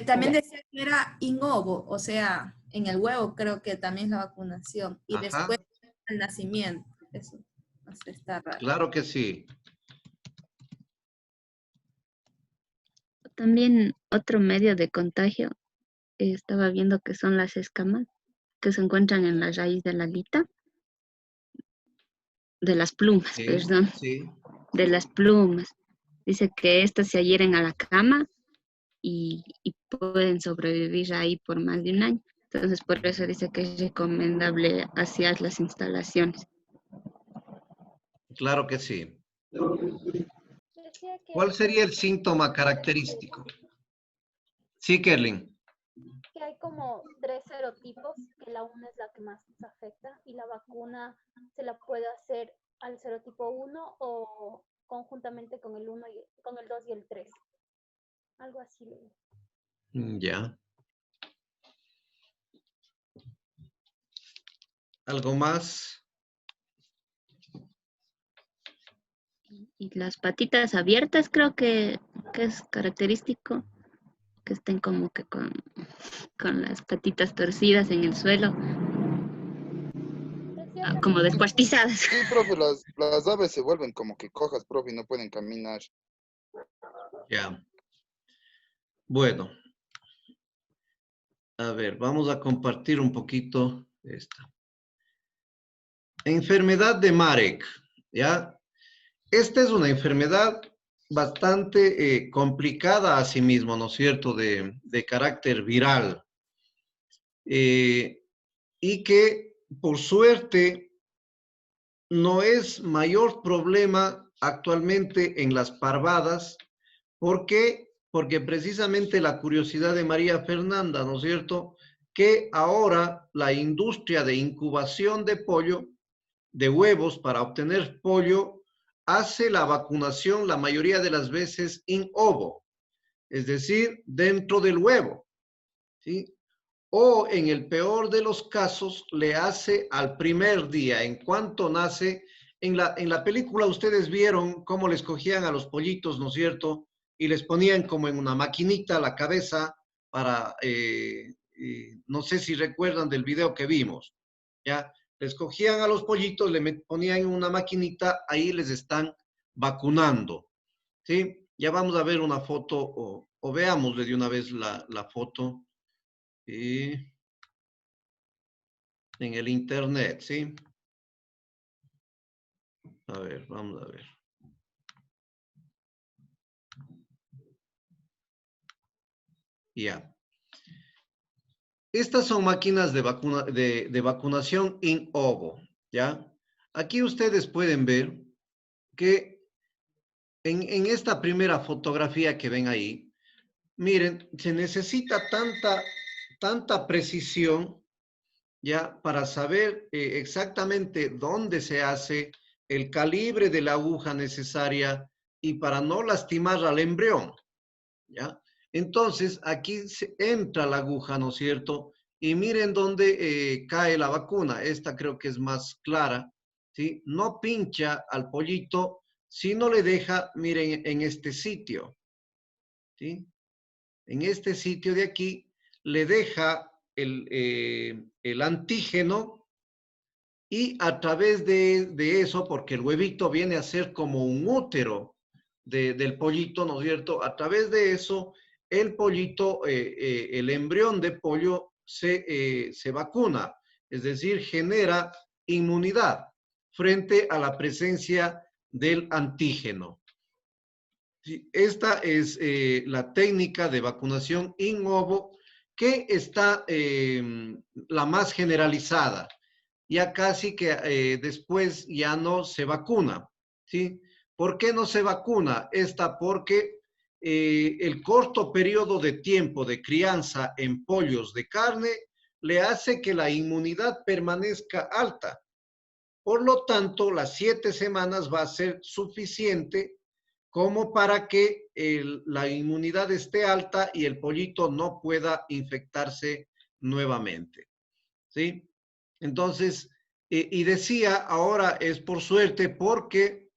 También decía que era in ovo, o sea, en el huevo creo que también es la vacunación. Y Ajá. después el nacimiento. Eso está raro. Claro que sí. También otro medio de contagio, estaba viendo que son las escamas que se encuentran en la raíz de la alita, de las plumas, Sí, perdón, sí. de las plumas. Dice que estas se adhieren a la cama y pueden sobrevivir ahí por más de un año. Entonces, por eso dice que es recomendable hacer las instalaciones. Claro que sí. Decía que ¿Cuál sería el síntoma característico? Sí, Kerlin. que hay como 3 serotipos, que la 1 es la que más nos afecta y la vacuna se la puede hacer al serotipo 1 o conjuntamente con el 1 y con el 2 y el 3. Algo así. Ya. ¿Algo más? Y las patitas abiertas creo que es característico, que estén como que con las patitas torcidas en el suelo, como descuartizadas. Sí, profe, las aves se vuelven como que cojas, profe, y no pueden caminar. Ya. Bueno. A ver, vamos a compartir un poquito esta. Enfermedad de Marek, ¿ya? Esta es una enfermedad bastante complicada a sí mismo, ¿no es cierto?, de carácter viral. Y que, por suerte, no es mayor problema actualmente en las parvadas. ¿Por qué? Porque precisamente la curiosidad de María Fernanda, ¿no es cierto?, que ahora la industria de incubación de pollo, de huevos para obtener pollo, hace la vacunación la mayoría de las veces in ovo, es decir, dentro del huevo, ¿sí? O en el peor de los casos, le hace al primer día, en cuanto nace. En la película ustedes vieron cómo les cogían a los pollitos, ¿no es cierto?, y les ponían como en una maquinita la cabeza para, no sé si recuerdan del video que vimos, ¿ya? Les cogían a los pollitos, le ponían en una maquinita, ahí les están vacunando, ¿sí? Ya vamos a ver una foto, o veámosle de una vez la foto. Y en el internet, ¿sí? A ver, vamos a ver. Ya. Estas son máquinas de vacunación in ovo, ¿ya? Aquí ustedes pueden ver que En esta primera fotografía que ven ahí, miren, se necesita tanta precisión ya para saber exactamente dónde se hace, el calibre de la aguja necesaria y para no lastimar al embrión, ¿ya? Entonces, aquí entra la aguja, ¿no es cierto? Y miren dónde cae la vacuna. Esta creo que es más clara, ¿sí? No pincha al pollito, sino le deja, miren, en este sitio, ¿sí? En este sitio de aquí, le deja el antígeno y a través de eso, porque el huevito viene a ser como un útero del pollito, ¿no es cierto? A través de eso, el pollito, el embrión de pollo se vacuna, es decir, genera inmunidad frente a la presencia del antígeno. Sí, esta es la técnica de vacunación in ovo que está la más generalizada. Ya casi que después ya no se vacuna, ¿sí? ¿Por qué no se vacuna? Esta porque el corto periodo de tiempo de crianza en pollos de carne le hace que la inmunidad permanezca alta. Por lo tanto, las 7 semanas va a ser suficiente como para que la inmunidad esté alta y el pollito no pueda infectarse nuevamente, ¿sí? Entonces, y decía, ahora es por suerte porque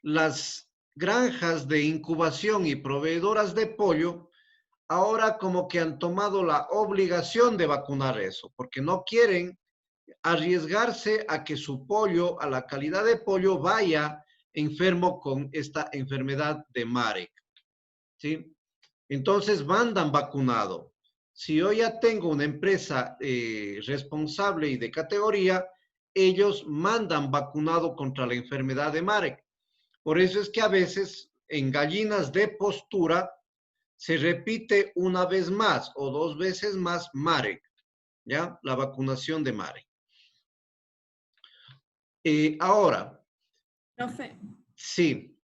las granjas de incubación y proveedoras de pollo ahora como que han tomado la obligación de vacunar eso, porque no quieren arriesgarse a que su pollo, a la calidad de pollo, vaya enfermo con esta enfermedad de Marek, ¿sí? Entonces mandan vacunado. Si yo ya tengo una empresa responsable y de categoría, ellos mandan vacunado contra la enfermedad de Marek. Por eso es que a veces en gallinas de postura se repite una vez más o 2 veces más Marek, ¿ya? La vacunación de Marek. Ahora, Profe, sí.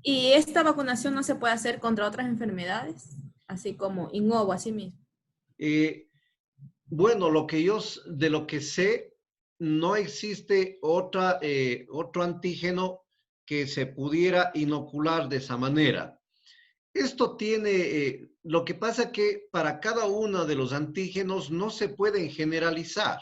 ¿y esta vacunación no se puede hacer contra otras enfermedades? Así como in ovo, así mismo. Bueno, de lo que sé, no existe otro antígeno que se pudiera inocular de esa manera. Esto tiene, lo que pasa que para cada uno de los antígenos no se pueden generalizar,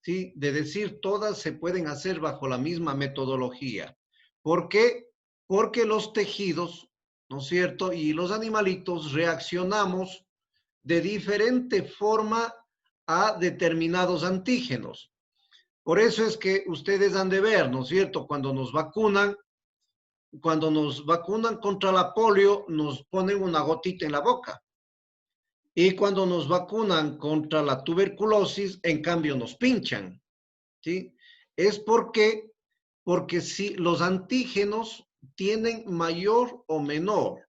¿sí? De decir, todas se pueden hacer bajo la misma metodología. ¿Por qué? Porque los tejidos, ¿no es cierto? Y los animalitos reaccionamos de diferente forma a determinados antígenos. Por eso es que ustedes han de ver, ¿no es cierto? Cuando nos vacunan contra la polio, nos ponen una gotita en la boca. Y cuando nos vacunan contra la tuberculosis, en cambio nos pinchan, ¿sí? Es porque si los antígenos tienen mayor o menor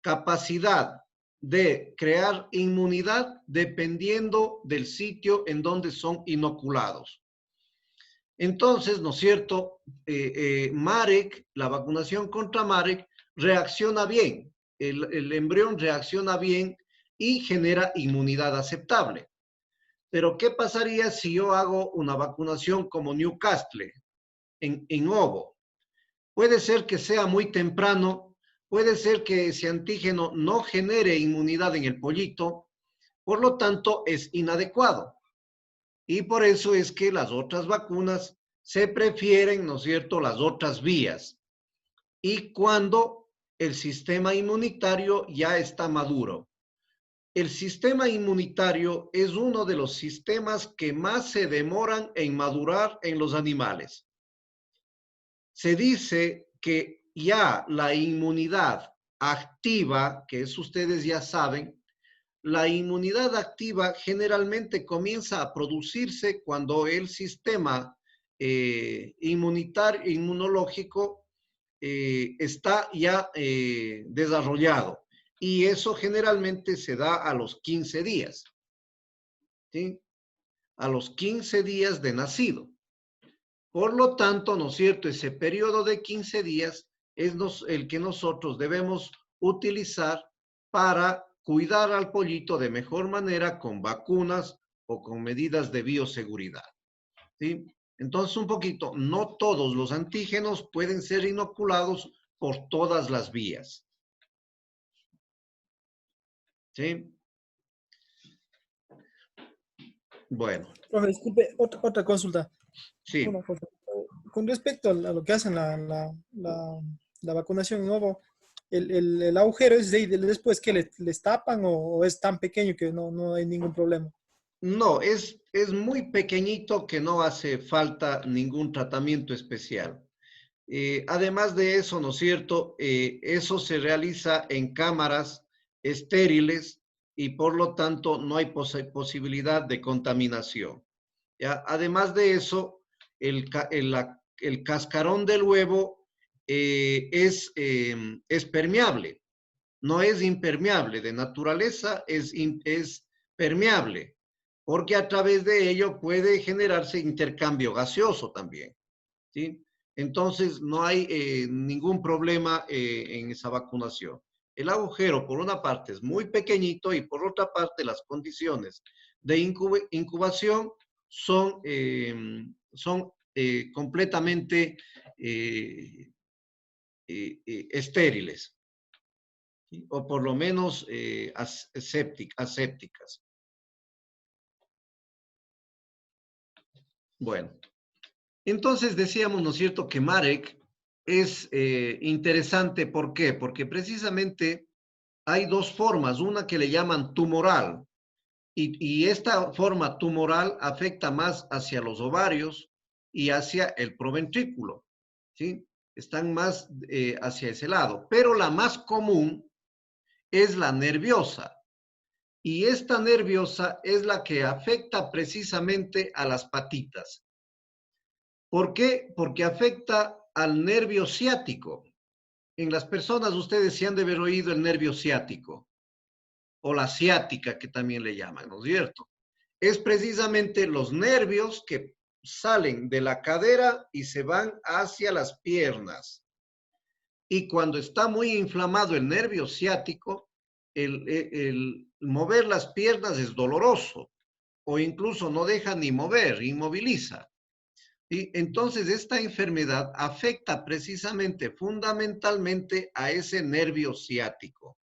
capacidad de crear inmunidad dependiendo del sitio en donde son inoculados. Entonces, ¿no es cierto? Marek, la vacunación contra Marek, reacciona bien. El embrión reacciona bien y genera inmunidad aceptable. Pero, ¿qué pasaría si yo hago una vacunación como Newcastle en ovo? Puede ser que sea muy temprano, puede ser que ese antígeno no genere inmunidad en el pollito, por lo tanto es inadecuado. Y por eso es que las otras vacunas se prefieren, ¿no es cierto?, las otras vías. Y cuando el sistema inmunitario ya está maduro. El sistema inmunitario es uno de los sistemas que más se demoran en madurar en los animales. Se dice que ya la inmunidad activa, que eso ustedes ya saben, la inmunidad activa generalmente comienza a producirse cuando el sistema inmunológico está ya desarrollado. Y eso generalmente se da a los 15 días, ¿sí? A los 15 días de nacido. Por lo tanto, ¿no es cierto? Ese periodo de 15 días es el que nosotros debemos utilizar para cuidar al pollito de mejor manera con vacunas o con medidas de bioseguridad. ¿Sí? Entonces, un poquito, no todos los antígenos pueden ser inoculados por todas las vías. ¿Sí? Bueno. Profe, disculpe, otra consulta. Sí. Una cosa. Con respecto a lo que hacen la vacunación en ovo, el agujero es después que les tapan o es tan pequeño que no hay ningún problema. No, es muy pequeñito que no hace falta ningún tratamiento especial. Además de eso, ¿no es cierto? Eso se realiza en cámaras estériles y por lo tanto no hay posibilidad de contaminación. ¿Ya? Además de eso, el cascarón del huevo es permeable, no es impermeable, de naturaleza es permeable, porque a través de ello puede generarse intercambio gaseoso también, ¿sí? Entonces, no hay ningún problema en esa vacunación. El agujero, por una parte, es muy pequeñito y por otra parte, las condiciones de incubación son completamente estériles, ¿sí? O por lo menos asépticas. Bueno. Entonces decíamos, ¿no es cierto?, que Marek es interesante. ¿Por qué? Porque precisamente hay dos formas, una que le llaman tumoral, y esta forma tumoral afecta más hacia los ovarios y hacia el proventrículo, ¿sí? Están más hacia ese lado, pero la más común es la nerviosa, y esta nerviosa es la que afecta precisamente a las patitas. ¿Por qué? Porque afecta al nervio ciático. En las personas, ustedes se han de haber oído el nervio ciático, o la ciática, que también le llaman, ¿no es cierto? Es precisamente los nervios que salen de la cadera y se van hacia las piernas. Y cuando está muy inflamado el nervio ciático, el mover las piernas es doloroso, o incluso no deja ni mover, inmoviliza. Y entonces esta enfermedad afecta precisamente, fundamentalmente a ese nervio ciático.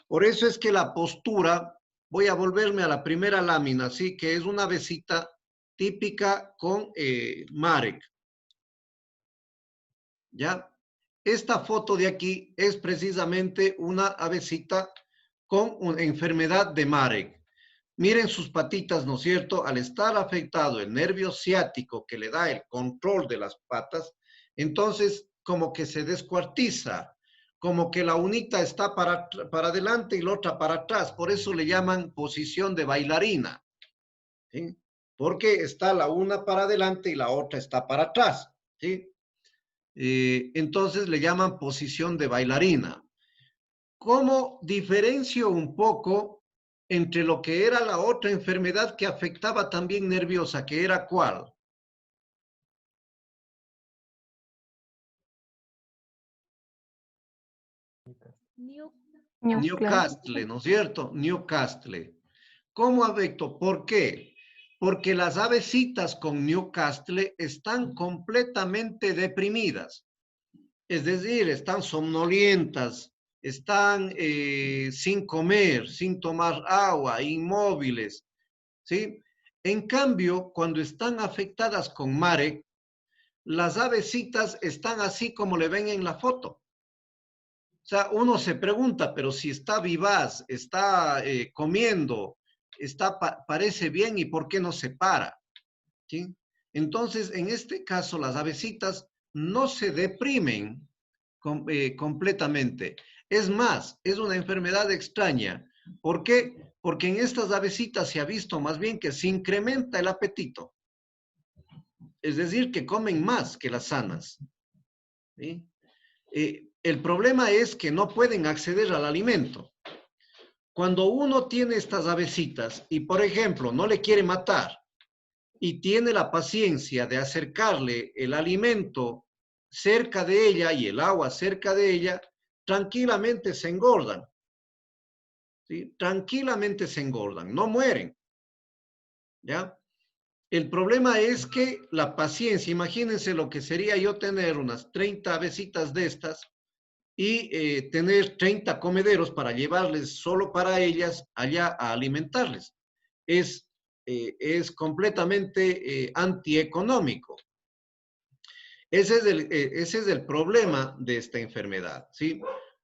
Por eso es que la postura, voy a volverme a la primera lámina, ¿sí? Que es una avecita típica con Marek. ¿Ya? Esta foto de aquí es precisamente una avecita con una enfermedad de Marek. Miren sus patitas, ¿no es cierto? Al estar afectado el nervio ciático que le da el control de las patas, entonces como que se descuartiza, como que la unita está para adelante y la otra para atrás. Por eso le llaman posición de bailarina, ¿sí? Porque está la una para adelante y la otra está para atrás, ¿sí? Entonces le llaman posición de bailarina. ¿Cómo diferencio un poco entre lo que era la otra enfermedad que afectaba también nerviosa, que era cuál? Newcastle, ¿no es cierto? Newcastle. ¿Cómo afectó? ¿Por qué? Porque las avecitas con Newcastle están completamente deprimidas. Es decir, están somnolientas, están sin comer, sin tomar agua, inmóviles, ¿sí? En cambio, cuando están afectadas con Marek, las avecitas están así como le ven en la foto. O sea, uno se pregunta, pero si está vivaz, está comiendo, parece bien, ¿y por qué no se para? ¿Sí? Entonces, en este caso, las avecitas no se deprimen completamente. Es más, es una enfermedad extraña. ¿Por qué? Porque en estas avecitas se ha visto más bien que se incrementa el apetito. Es decir, que comen más que las sanas. ¿Sí? El problema es que no pueden acceder al alimento. Cuando uno tiene estas avecitas y, por ejemplo, no le quiere matar y tiene la paciencia de acercarle el alimento cerca de ella y el agua cerca de ella, tranquilamente se engordan. ¿Sí? Tranquilamente se engordan, no mueren. ¿Ya? El problema es que la paciencia, imagínense lo que sería yo tener unas 30 avecitas de estas y tener 30 comederos para llevarles solo para ellas allá a alimentarles. Es completamente antieconómico. Ese es el problema de esta enfermedad, ¿sí?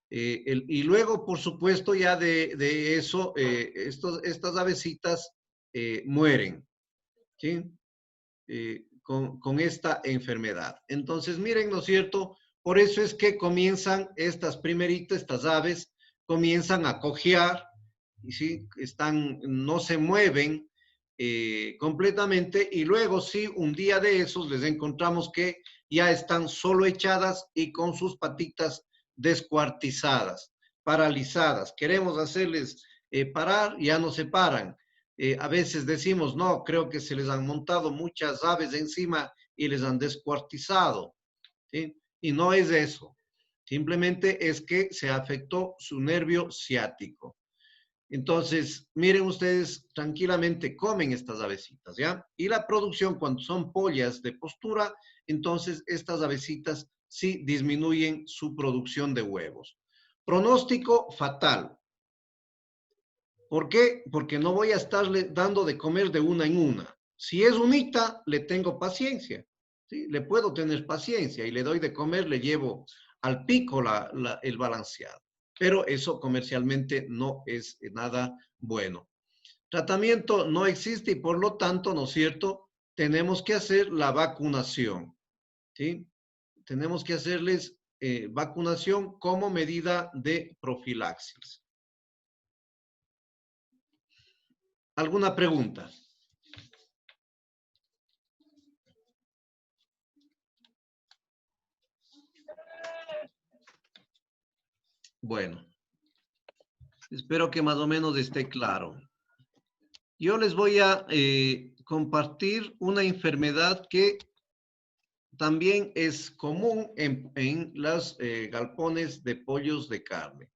Y luego, por supuesto, ya de eso, estas avecitas mueren, ¿sí? Con esta enfermedad. Entonces, miren, ¿no es cierto? Por eso es que comienzan estas primeritas, estas aves, comienzan a cojear, y sí, no se mueven completamente, y luego sí, un día de esos les encontramos que ya están solo echadas y con sus patitas descuartizadas, paralizadas. Queremos hacerles parar, ya no se paran. A veces decimos, no, creo que se les han montado muchas aves encima y les han descuartizado, ¿sí? Y no es eso. Simplemente es que se afectó su nervio ciático. Entonces, miren ustedes, tranquilamente comen estas avecitas, ¿ya? Y la producción, cuando son pollas de postura, entonces estas avecitas sí disminuyen su producción de huevos. Pronóstico fatal. ¿Por qué? Porque no voy a estarle dando de comer de una en una. Si es unita, le tengo paciencia, ¿sí? Le puedo tener paciencia y le doy de comer, le llevo al pico el balanceado. Pero eso comercialmente no es nada bueno. Tratamiento no existe y por lo tanto, ¿no es cierto? Tenemos que hacer la vacunación, ¿sí? Tenemos que hacerles vacunación como medida de profilaxis. ¿Alguna pregunta? Bueno, espero que más o menos esté claro. Yo les voy a compartir una enfermedad que también es común en los galpones de pollos de carne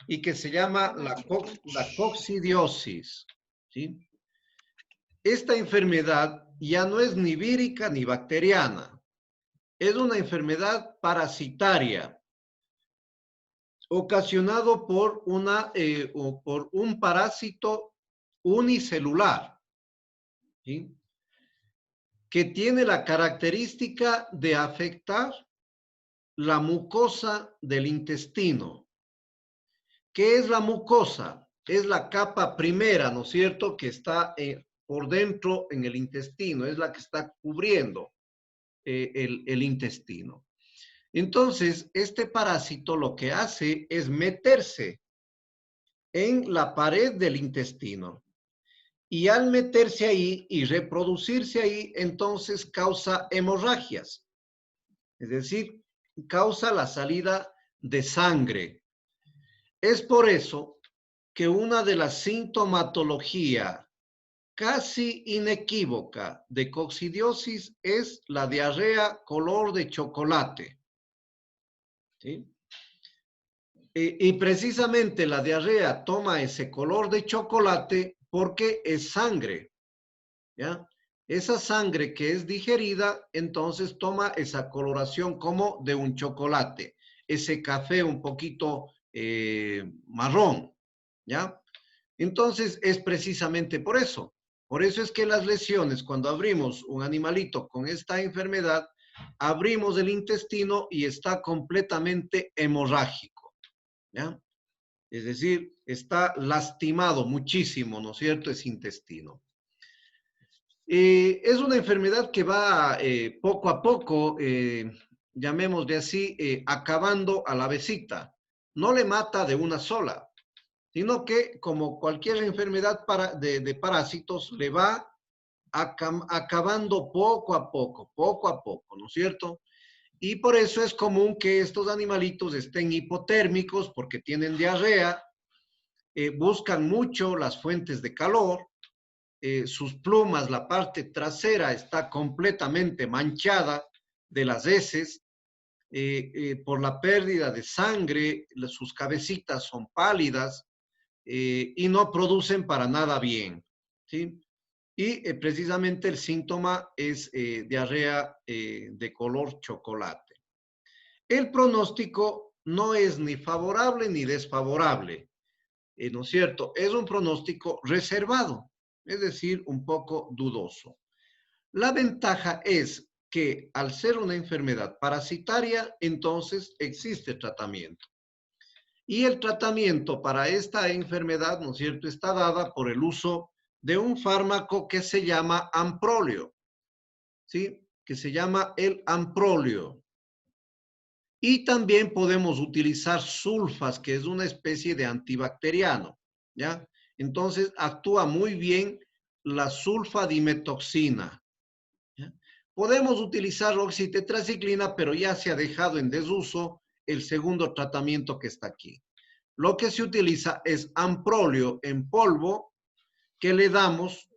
y que se llama la coccidiosis, ¿sí? Esta enfermedad ya no es ni vírica ni bacteriana, es una enfermedad parasitaria ocasionado por un parásito unicelular, ¿sí? Que tiene la característica de afectar la mucosa del intestino. ¿Qué es la mucosa? Es la capa primera, ¿no es cierto?, que está por dentro en el intestino, es la que está cubriendo el intestino. Entonces, este parásito lo que hace es meterse en la pared del intestino. Y al meterse ahí y reproducirse ahí, entonces causa hemorragias. Es decir, causa la salida de sangre. Es por eso que una de las sintomatologías casi inequívoca de coccidiosis es la diarrea color de chocolate, ¿sí? Y precisamente la diarrea toma ese color de chocolate porque es sangre, ¿ya? Esa sangre que es digerida, entonces toma esa coloración como de un chocolate, ese café un poquito marrón, ¿ya? Entonces es precisamente por eso. Por eso es que las lesiones, cuando abrimos un animalito con esta enfermedad, abrimos el intestino y está completamente hemorrágico, ¿ya? Es decir, está lastimado muchísimo, ¿no es cierto?, ese intestino. Es una enfermedad que va poco a poco, llamémosle así, acabando a la avecita. No le mata de una sola, sino que como cualquier enfermedad de parásitos, le va acabando poco a poco, ¿no es cierto? Y por eso es común que estos animalitos estén hipotérmicos porque tienen diarrea, buscan mucho las fuentes de calor, sus plumas, la parte trasera está completamente manchada de las heces, por la pérdida de sangre, sus cabecitas son pálidas y no producen para nada bien, ¿sí? Y precisamente el síntoma es diarrea de color chocolate. El pronóstico no es ni favorable ni desfavorable, ¿no es cierto? Es un pronóstico reservado, es decir, un poco dudoso. La ventaja es que al ser una enfermedad parasitaria, entonces existe tratamiento. Y el tratamiento para esta enfermedad, ¿no es cierto?, está dada por el uso de un fármaco que se llama amprolio, ¿sí? Que se llama el amprolio. Y también podemos utilizar sulfas, que es una especie de antibacteriano, ¿ya? Entonces actúa muy bien la sulfadimetoxina, ¿ya? Podemos utilizar oxitetraciclina, pero ya se ha dejado en desuso el segundo tratamiento que está aquí. Lo que se utiliza es amprolio en polvo que le damos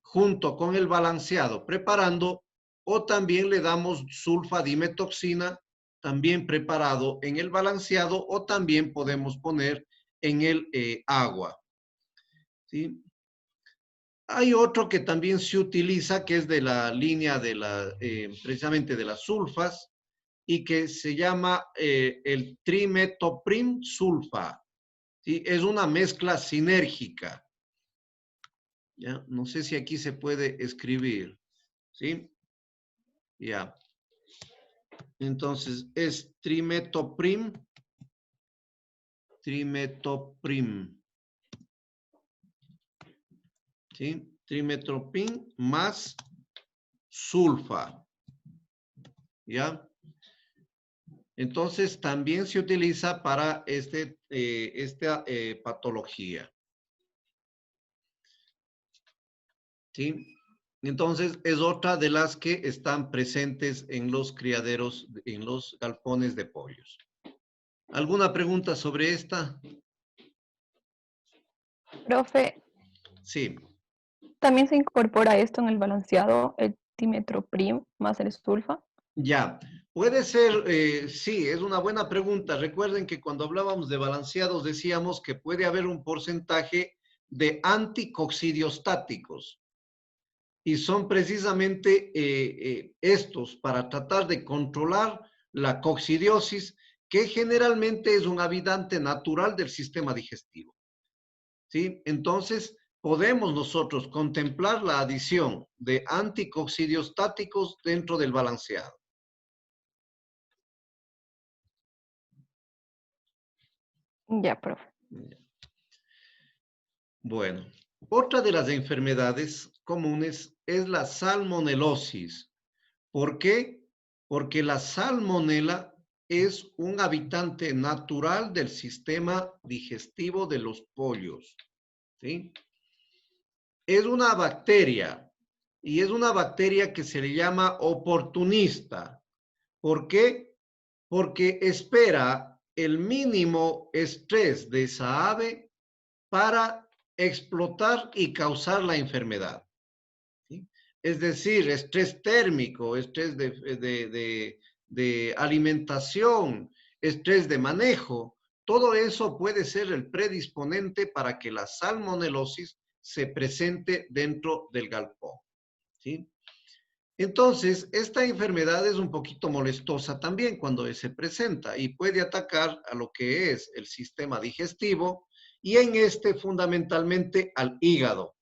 junto con el balanceado preparando, o también le damos sulfadimetoxina también preparado en el balanceado, o también podemos poner en el agua, ¿sí? Hay otro que también se utiliza, que es de la línea de precisamente de las sulfas, y que se llama el trimetoprim sulfa, ¿sí? Es una mezcla sinérgica, ¿ya? No sé si aquí se puede escribir, ¿sí? Ya. Entonces, es trimetoprim, ¿sí? Trimetoprim más sulfa, ¿ya? Entonces, también se utiliza para esta patología, ¿sí? Entonces, es otra de las que están presentes en los criaderos, en los galpones de pollos. ¿Alguna pregunta sobre esta? Profe, Sí. ¿también se incorpora esto en el balanceado, el timetoprim más el sulfa? Ya, puede ser, sí, es una buena pregunta. Recuerden que cuando hablábamos de balanceados decíamos que puede haber un porcentaje de anticoccidiostáticos. Y son precisamente estos para tratar de controlar la coccidiosis, que generalmente es un habitante natural del sistema digestivo, ¿sí? Entonces, podemos nosotros contemplar la adición de anticoccidiostáticos dentro del balanceado. Ya, profe. Bueno, otra de las enfermedades comunes es la salmonelosis. ¿Por qué? Porque la salmonela es un habitante natural del sistema digestivo de los pollos, ¿sí? Es una bacteria, y es una bacteria que se le llama oportunista. ¿Por qué? Porque espera el mínimo estrés de esa ave para explotar y causar la enfermedad, ¿sí? Es decir, estrés térmico, estrés de alimentación, estrés de manejo, todo eso puede ser el predisponente para que la salmonelosis se presente dentro del galpón, ¿sí? Entonces, esta enfermedad es un poquito molestosa también cuando se presenta y puede atacar a lo que es el sistema digestivo y en este fundamentalmente al hígado,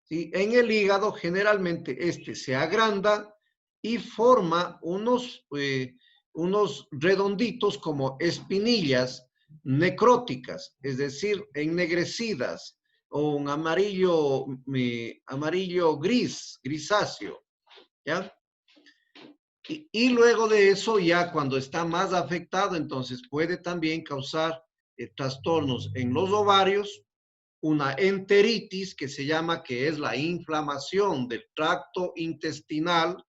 ¿sí? En el hígado generalmente este se agranda y forma unos redonditos como espinillas necróticas, es decir, ennegrecidas o un amarillo, amarillo gris, grisáceo, ¿ya? Y luego de eso, ya cuando está más afectado, entonces puede también causar trastornos en los ovarios, una enteritis que se llama, que es la inflamación del tracto intestinal,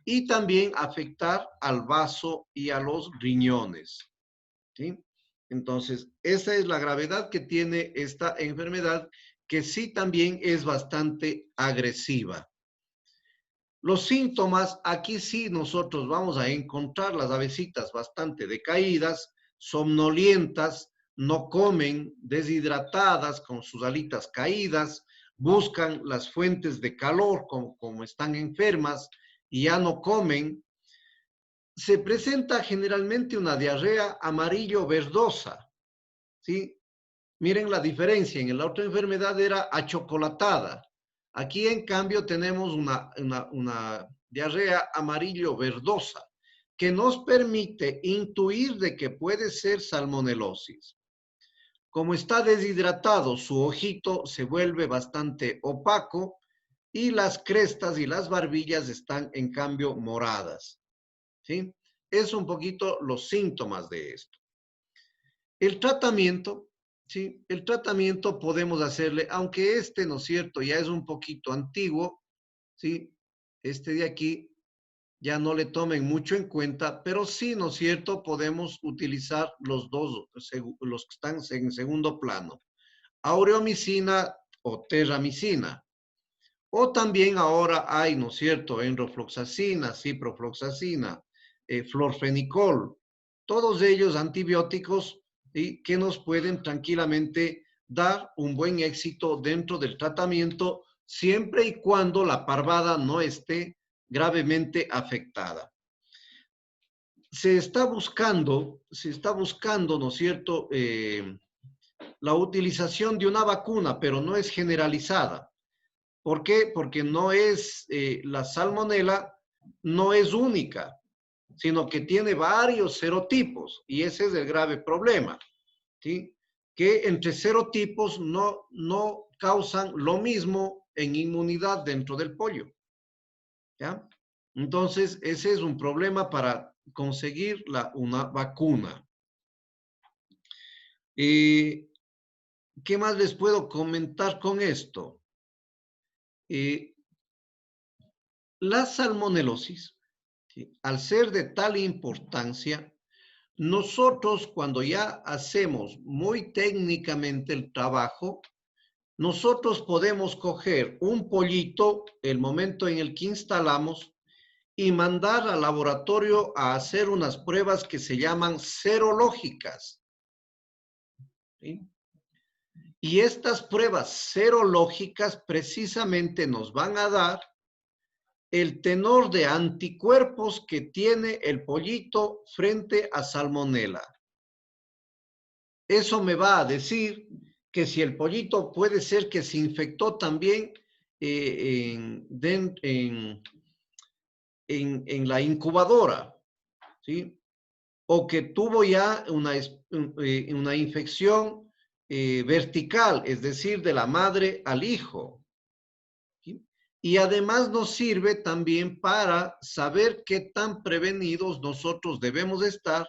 y también afectar al vaso y a los riñones, ¿sí? Entonces, esa es la gravedad que tiene esta enfermedad, que sí también es bastante agresiva. Los síntomas, aquí sí nosotros vamos a encontrar las avecitas bastante decaídas, somnolientas, no comen, deshidratadas, con sus alitas caídas, buscan las fuentes de calor como están enfermas y ya no comen. Se presenta generalmente una diarrea amarillo-verdosa, ¿sí? Miren la diferencia, en la otra enfermedad era achocolatada. Aquí, en cambio, tenemos una diarrea amarillo-verdosa que nos permite intuir de que puede ser salmonelosis. Como está deshidratado, su ojito se vuelve bastante opaco y las crestas y las barbillas están, en cambio, moradas, ¿sí? Es un poquito los síntomas de esto. El tratamiento, ¿sí? El tratamiento podemos hacerle, aunque este, ¿no es cierto?, ya es un poquito antiguo, ¿sí? Este de aquí ya no le tomen mucho en cuenta, pero sí, ¿no es cierto?, podemos utilizar los dos, los que están en segundo plano. Aureomicina o terramicina. O también ahora hay, ¿no es cierto?, enrofloxacina, ciprofloxacina, florfenicol, todos ellos antibióticos y que nos pueden tranquilamente dar un buen éxito dentro del tratamiento siempre y cuando la parvada no esté gravemente afectada. Se está buscando, ¿no es cierto?, la utilización de una vacuna, pero no es generalizada. ¿Por qué? Porque no es, la salmonela no es única, sino que tiene varios serotipos y ese es el grave problema, ¿sí? Que entre serotipos no causan lo mismo en inmunidad dentro del pollo, ¿ya? Entonces, ese es un problema para conseguir una vacuna. ¿Qué más les puedo comentar con esto? La salmonelosis, ¿sí?, al ser de tal importancia, nosotros cuando ya hacemos muy técnicamente el trabajo, nosotros podemos coger un pollito, el momento en el que instalamos, y mandar al laboratorio a hacer unas pruebas que se llaman serológicas, ¿sí? Y estas pruebas serológicas precisamente nos van a dar el tenor de anticuerpos que tiene el pollito frente a salmonela. Eso me va a decir que si el pollito puede ser que se infectó también en la incubadora, ¿sí? O que tuvo ya una infección vertical, es decir, de la madre al hijo. ¿Sí? Y además nos sirve también para saber qué tan prevenidos nosotros debemos estar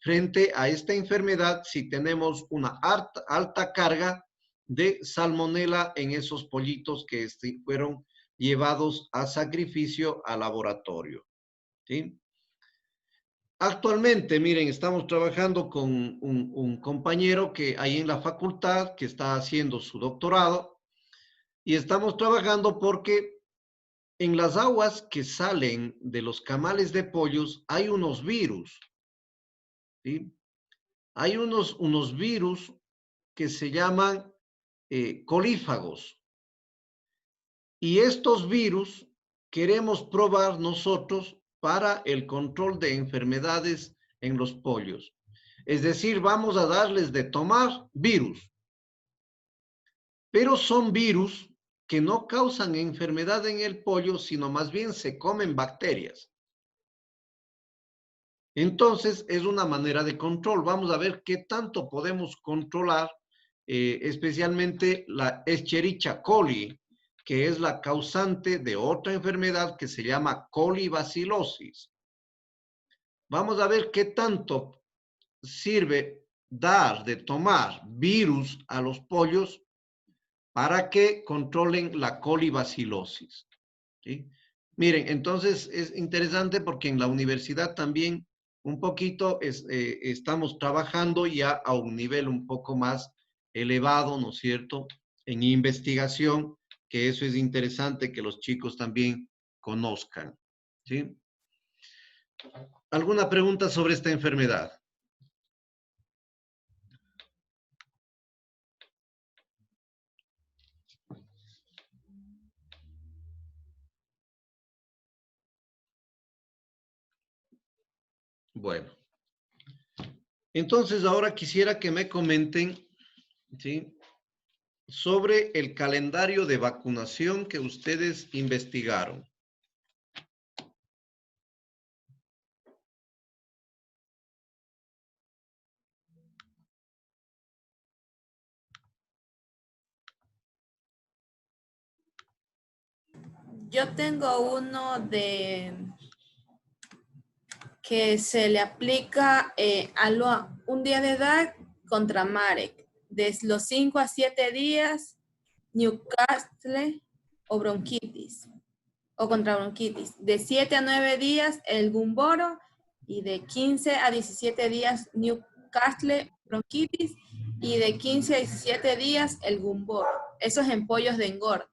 frente a esta enfermedad si tenemos una alta carga de salmonela en esos pollitos que fueron llevados a sacrificio al laboratorio, ¿sí? Actualmente, miren, estamos trabajando con un compañero que hay en la facultad que está haciendo su doctorado y estamos trabajando porque en las aguas que salen de los camales de pollos hay unos virus, ¿sí? Hay unos virus que se llaman colífagos. Y estos virus queremos probar nosotros para el control de enfermedades en los pollos. Es decir, vamos a darles de tomar virus. Pero son virus que no causan enfermedad en el pollo, sino más bien se comen bacterias. Entonces, es una manera de control. Vamos a ver qué tanto podemos controlar, especialmente la Escherichia coli, que es la causante de otra enfermedad que se llama colibacilosis. Vamos a ver qué tanto sirve dar de tomar virus a los pollos para que controlen la colibacilosis, ¿sí? Miren, entonces es interesante porque en la universidad también un poquito estamos trabajando ya a un nivel un poco más elevado, ¿no es cierto?, en investigación, que eso es interesante, que los chicos también conozcan. ¿Sí? ¿Alguna pregunta sobre esta enfermedad? Bueno, entonces ahora quisiera que me comenten, ¿sí?, sobre el calendario de vacunación que ustedes investigaron. Yo tengo uno de que se le aplica un día de edad contra Marek. Desde los 5 a 7 días, Newcastle o bronquitis, o contra bronquitis. De 7 a 9 días, el gumboro. Y de 15 a 17 días, Newcastle bronquitis. Y de 15 a 17 días, el gumboro. Eso es en pollos de engorda.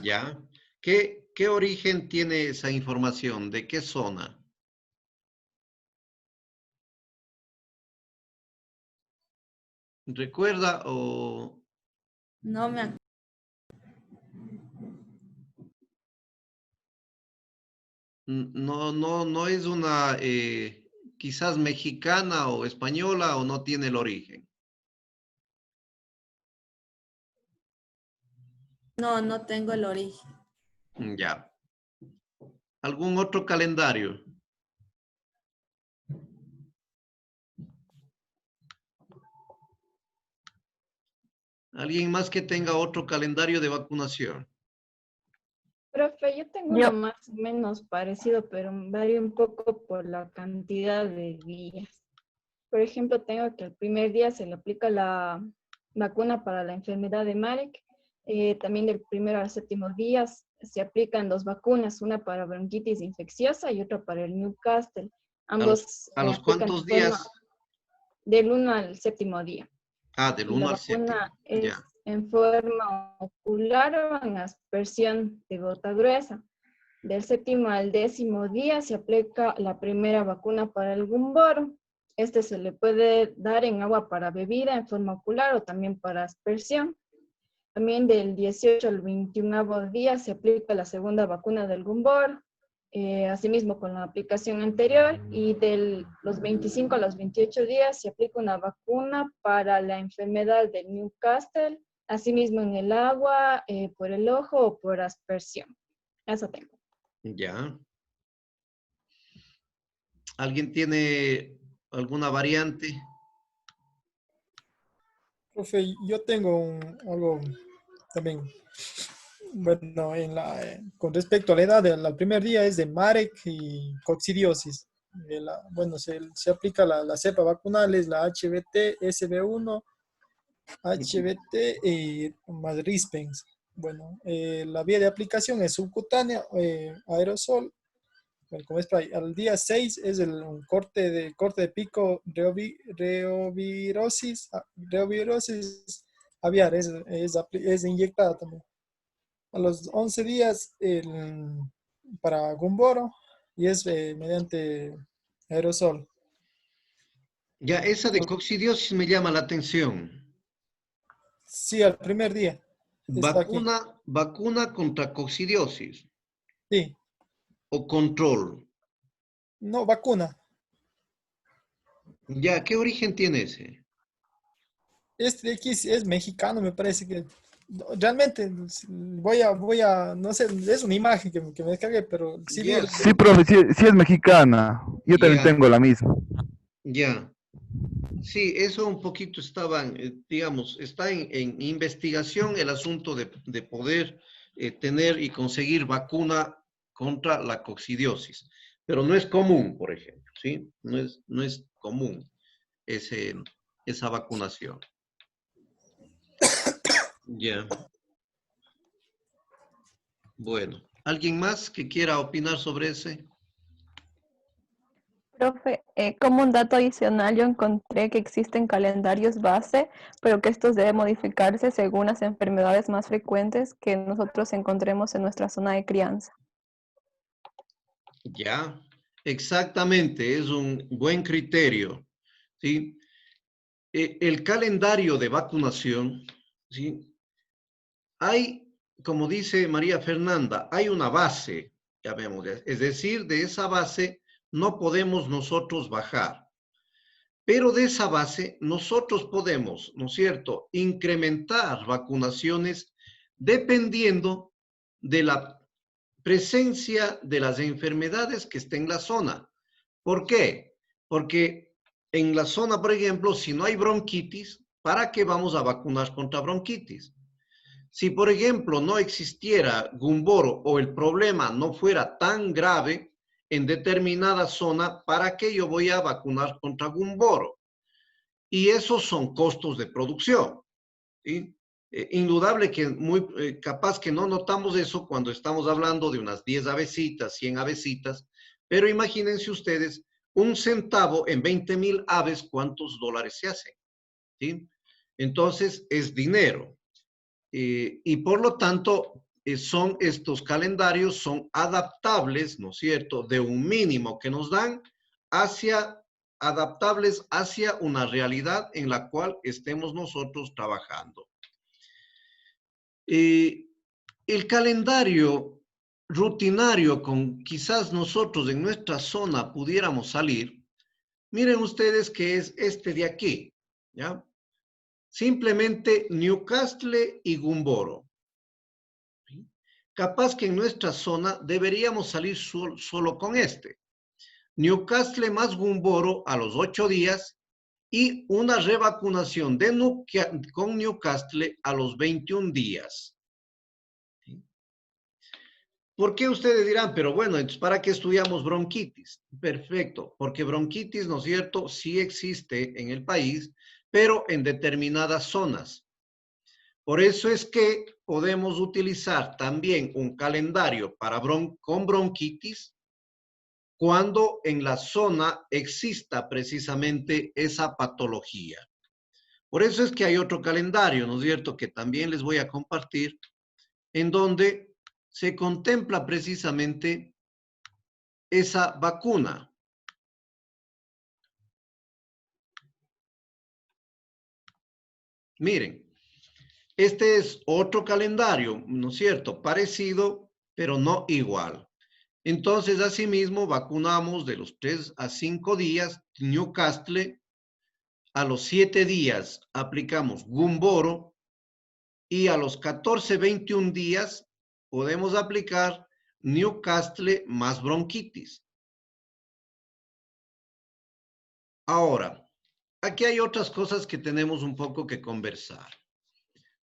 ¿Ya? ¿Qué origen tiene esa información? ¿De qué zona? ¿Recuerda o...? No me acuerdo. No es una quizás mexicana o española o no tiene el origen. No tengo el origen. Ya. ¿Algún otro calendario? ¿Alguien más que tenga otro calendario de vacunación? Profe, yo tengo uno más o menos parecido, pero varía un poco por la cantidad de días. Por ejemplo, tengo que el primer día se le aplica la vacuna para la enfermedad de Marek. También del primero al séptimo día se aplican dos vacunas, una para bronquitis infecciosa y otra para el Newcastle. Ambos ¿A los aplican cuántos de forma días? del 1 al séptimo día. Ah, del Y 1 la al 7. vacuna es Ya. en forma ocular o en aspersión de gota gruesa. Del séptimo al décimo día se aplica la primera vacuna para el gumboro. Este se le puede dar en agua para bebida en forma ocular o también para aspersión. También del 18 al 21 día se aplica la segunda vacuna del gumboro. Asimismo con la aplicación anterior, y de los 25 a los 28 días se aplica una vacuna para la enfermedad del Newcastle, asimismo en el agua, por el ojo o por aspersión. Eso tengo. Ya. ¿Alguien tiene alguna variante? Profe, yo tengo algo también. Bueno, con respecto a la edad, el primer día es de Marek y coccidiosis. Bueno, se aplica la cepa vacunal, es la HBT, SB1, HBT y más Rispens. Bueno, la vía de aplicación es subcutánea, aerosol. Bueno, como spray. Al día 6 es un corte de pico, reovirosis aviar, es inyectada también. A los 11 días para gumboro y es mediante aerosol. Ya, esa de coccidiosis me llama la atención. Sí, al primer día. Está aquí. Vacuna contra coccidiosis. Sí. ¿O control? No, vacuna. Ya, ¿qué origen tiene ese? Este de aquí es mexicano, me parece que. Realmente, voy a, no sé, es una imagen que me descargué, pero sí vi Ya, Sí, profe, sí es mexicana. Yo también ya, tengo la misma. ya. Sí, eso un poquito digamos, está en investigación el asunto de poder tener y conseguir vacuna contra la coccidiosis. Pero no es común, por ejemplo, ¿sí? No es común esa vacunación. Ya. Bueno, ¿alguien más que quiera opinar sobre ese? Profe, como un dato adicional, yo encontré que existen calendarios base, pero que estos deben modificarse según las enfermedades más frecuentes que nosotros encontremos en nuestra zona de crianza. Ya, exactamente, es un buen criterio, ¿sí? El calendario de vacunación, ¿sí? Hay, como dice María Fernanda, hay una base, ya vemos, es decir, de esa base no podemos nosotros bajar, pero de esa base nosotros podemos, ¿no es cierto?, incrementar vacunaciones dependiendo de la presencia de las enfermedades que estén en la zona. ¿Por qué? Porque en la zona, por ejemplo, si no hay bronquitis, ¿para qué vamos a vacunar contra bronquitis? Si, por ejemplo, no existiera Gumboro o el problema no fuera tan grave en determinada zona, ¿para qué yo voy a vacunar contra Gumboro? Y esos son costos de producción, ¿sí? Indudable que muy capaz que no notamos eso cuando estamos hablando de unas 10 avecitas, 100 avecitas, pero imagínense ustedes, un centavo en 20,000 aves, ¿cuántos dólares se hacen? ¿Sí? Entonces, es dinero. Y por lo tanto, son estos calendarios son adaptables, ¿no es cierto?, de un mínimo que nos dan adaptables hacia una realidad en la cual estemos nosotros trabajando. El calendario rutinario con quizás nosotros en nuestra zona pudiéramos salir, miren ustedes que es este de aquí, ¿ya? Simplemente Newcastle y Gumboro. ¿Sí? Capaz que en nuestra zona deberíamos salir solo con este. Newcastle más Gumboro a los 8 días y una revacunación con Newcastle a los 21 días. ¿Por qué ustedes dirán, pero bueno, entonces, ¿para qué estudiamos bronquitis? Perfecto, porque bronquitis, ¿no es cierto?, sí existe en el país, pero en determinadas zonas. Por eso es que podemos utilizar también un calendario con bronquitis cuando en la zona exista precisamente esa patología. Por eso es que hay otro calendario, ¿no es cierto?, que también les voy a compartir, en donde se contempla precisamente esa vacuna. Miren, este es otro calendario, ¿no es cierto?, parecido, pero no igual. Entonces, asimismo, vacunamos de los 3 a 5 días Newcastle, a los 7 días aplicamos Gumboro y a los 14, 21 días podemos aplicar Newcastle más bronquitis. Ahora, aquí hay otras cosas que tenemos un poco que conversar.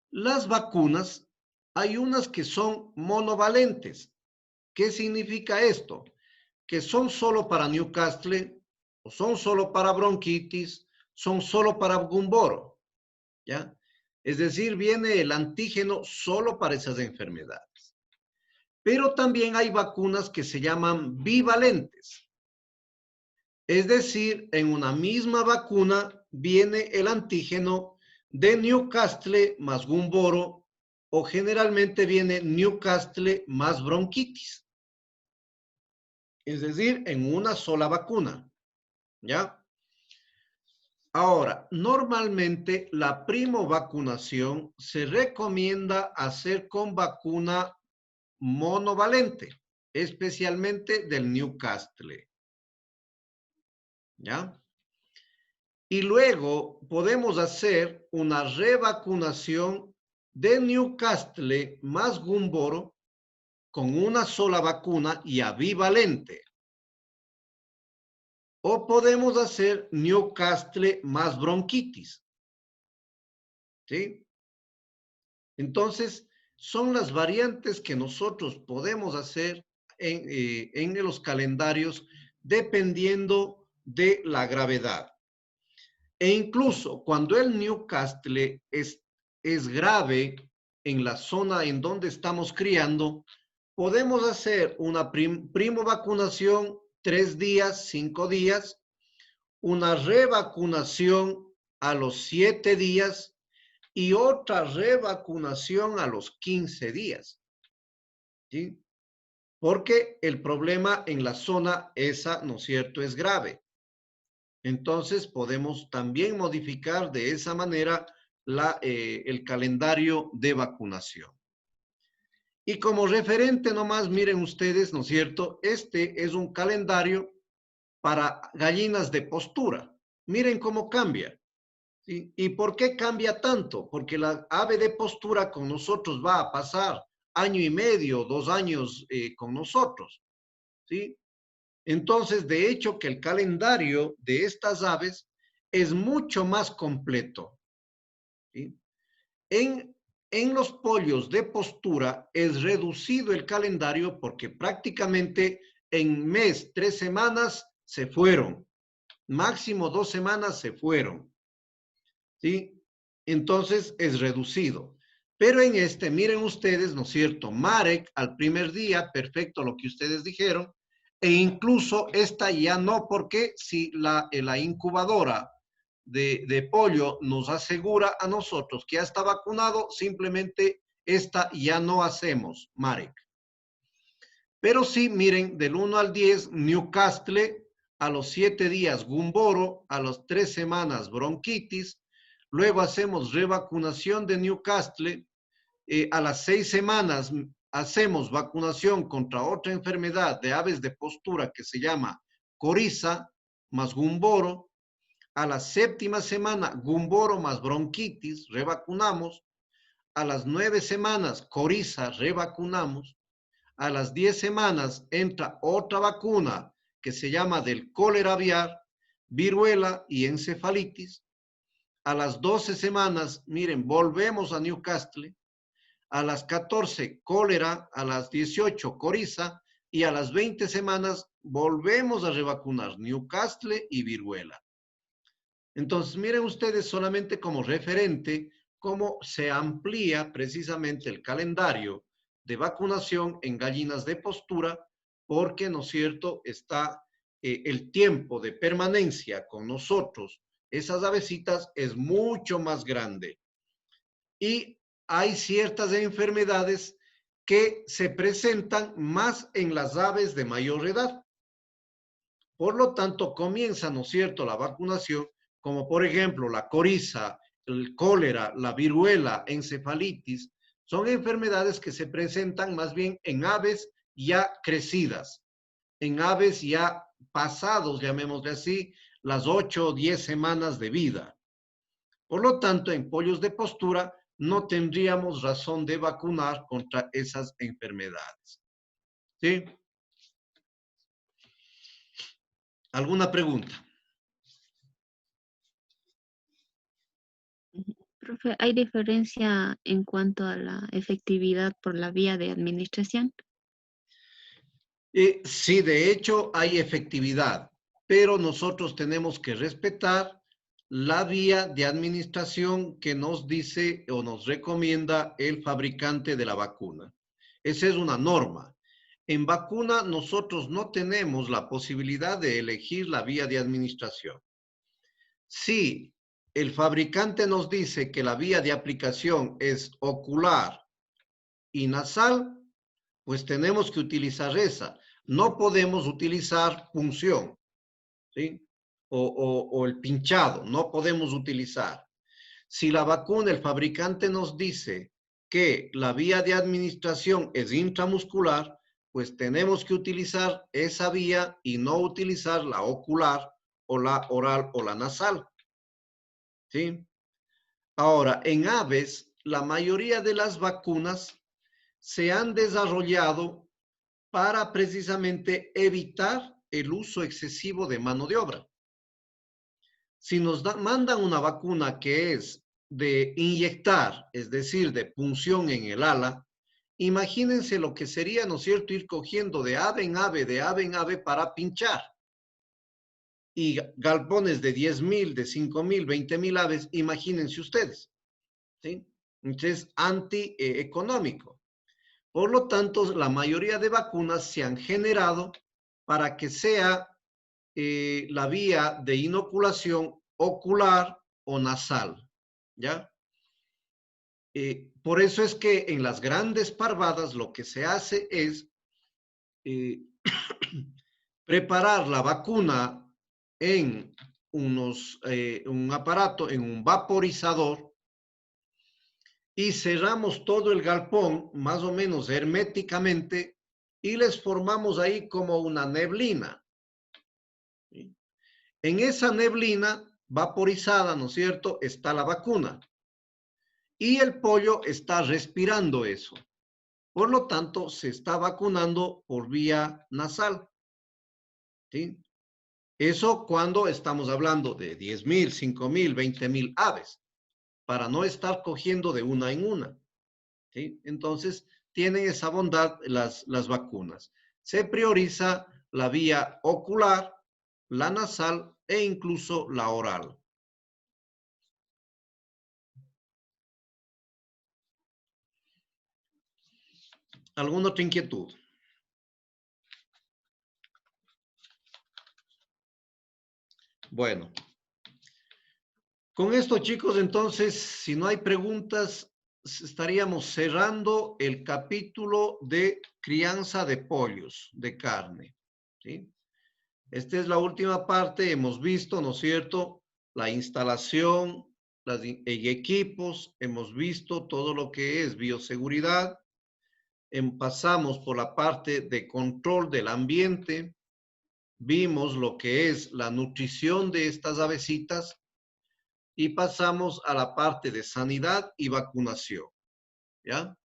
Las vacunas, hay unas que son monovalentes. ¿Qué significa esto? Que son solo para Newcastle, o son solo para bronquitis, son solo para Gumboro, ¿ya? Es decir, viene el antígeno solo para esas enfermedades. Pero también hay vacunas que se llaman bivalentes. Es decir, en una misma vacuna viene el antígeno de Newcastle más Gumboro o generalmente viene Newcastle más bronquitis. Es decir, en una sola vacuna, ¿ya? Ahora, normalmente la primovacunación se recomienda hacer con vacuna monovalente, especialmente del Newcastle, ¿ya? Y luego podemos hacer una revacunación de Newcastle más Gumboro con una sola vacuna y abivalente. O podemos hacer Newcastle más bronquitis. ¿Sí? Entonces, son las variantes que nosotros podemos hacer en los calendarios dependiendo de la gravedad. E incluso cuando el Newcastle es grave en la zona en donde estamos criando, podemos hacer una primovacunación 3 días, 5 días, una revacunación a los 7 días y otra revacunación a los 15 días. ¿Sí? porque el problema en la zona esa, ¿no es cierto?, es grave. Entonces podemos también modificar de esa manera el calendario de vacunación. Y como referente nomás, miren ustedes, ¿no es cierto?, este es un calendario para gallinas de postura. Miren cómo cambia. ¿Sí? ¿Y por qué cambia tanto? Porque la ave de postura con nosotros va a pasar 1.5 años, 2 años con nosotros. ¿Sí? Entonces, de hecho, que el calendario de estas aves es mucho más completo. ¿Sí? En los pollos de postura es reducido el calendario porque prácticamente en mes, 3 semanas se fueron. Máximo 2 semanas se fueron. ¿Sí? Entonces es reducido. Pero en este, miren ustedes, ¿no es cierto? Marek al primer día, perfecto lo que ustedes dijeron, e incluso esta ya no, porque si la incubadora de pollo nos asegura a nosotros que ya está vacunado, simplemente esta ya no hacemos, Marek. Pero sí, miren, del 1 al 10, Newcastle, a los 7 días Gumboro, a las 3 semanas bronquitis, luego hacemos revacunación de Newcastle, a las 6 semanas hacemos vacunación contra otra enfermedad de aves de postura que se llama coriza más Gumboro, a la 7ª semana Gumboro más bronquitis, revacunamos, a las 9 semanas coriza, revacunamos, a las 10 semanas entra otra vacuna que se llama del cólera aviar, viruela y encefalitis. A las 12 semanas, miren, volvemos a Newcastle. A las 14, cólera. A las 18, coriza. Y a las 20 semanas volvemos a revacunar Newcastle y viruela. Entonces, miren ustedes solamente como referente cómo se amplía precisamente el calendario de vacunación en gallinas de postura, porque, ¿no es cierto?, está el tiempo de permanencia con nosotros, esas avecitas, es mucho más grande. Y hay ciertas enfermedades que se presentan más en las aves de mayor edad. Por lo tanto, comienza, ¿no es cierto?, la vacunación, como por ejemplo la coriza, el cólera, la viruela, encefalitis, son enfermedades que se presentan más bien en aves ya crecidas, en aves ya pasados, llamémosle así, las 8 o 10 semanas de vida. Por lo tanto, en pollos de postura no tendríamos razón de vacunar contra esas enfermedades. ¿Sí? ¿Alguna pregunta? Profe, ¿hay diferencia en cuanto a la efectividad por la vía de administración? Sí, de hecho hay efectividad, pero nosotros tenemos que respetar la vía de administración que nos dice o nos recomienda el fabricante de la vacuna. Esa es una norma. En vacuna nosotros no tenemos la posibilidad de elegir la vía de administración. Si el fabricante nos dice que la vía de aplicación es ocular y nasal, pues tenemos que utilizar esa. No podemos utilizar punción, ¿sí? O el pinchado, no podemos utilizar. Si la vacuna, el fabricante nos dice que la vía de administración es intramuscular, pues tenemos que utilizar esa vía y no utilizar la ocular o la oral o la nasal. ¿Sí? Ahora, en aves, la mayoría de las vacunas se han desarrollado para precisamente evitar el uso excesivo de mano de obra. Si nos mandan una vacuna que es de inyectar, es decir, de punción en el ala, imagínense lo que sería, ¿no es cierto?, ir cogiendo de ave en ave, de ave en ave para pinchar. Y galpones de 10.000, de 5.000, 20.000 aves, imagínense ustedes. ¿Sí? Entonces, antieconómico. Por lo tanto, la mayoría de vacunas se han generado para que sea la vía de inoculación ocular o nasal, ¿ya? Por eso es que en las grandes parvadas lo que se hace es preparar la vacuna en un aparato, en un vaporizador, y cerramos todo el galpón más o menos herméticamente y les formamos ahí como una neblina. ¿Sí? En esa neblina vaporizada, ¿no es cierto?, está la vacuna. Y el pollo está respirando eso. Por lo tanto, se está vacunando por vía nasal. ¿Sí? Eso cuando estamos hablando de 10.000, 5.000, 20.000 aves, para no estar cogiendo de una en una. ¿Sí? Entonces, tienen esa bondad las vacunas. Se prioriza la vía ocular, la nasal e incluso la oral. ¿Alguna otra inquietud? Bueno, con esto, chicos, entonces, si no hay preguntas, estaríamos cerrando el capítulo de crianza de pollos, de carne. ¿Sí? Esta es la última parte. Hemos visto, ¿no es cierto?, la instalación en equipos, hemos visto todo lo que es bioseguridad, pasamos por la parte de control del ambiente, vimos lo que es la nutrición de estas avecitas y pasamos a la parte de sanidad y vacunación, ¿ya?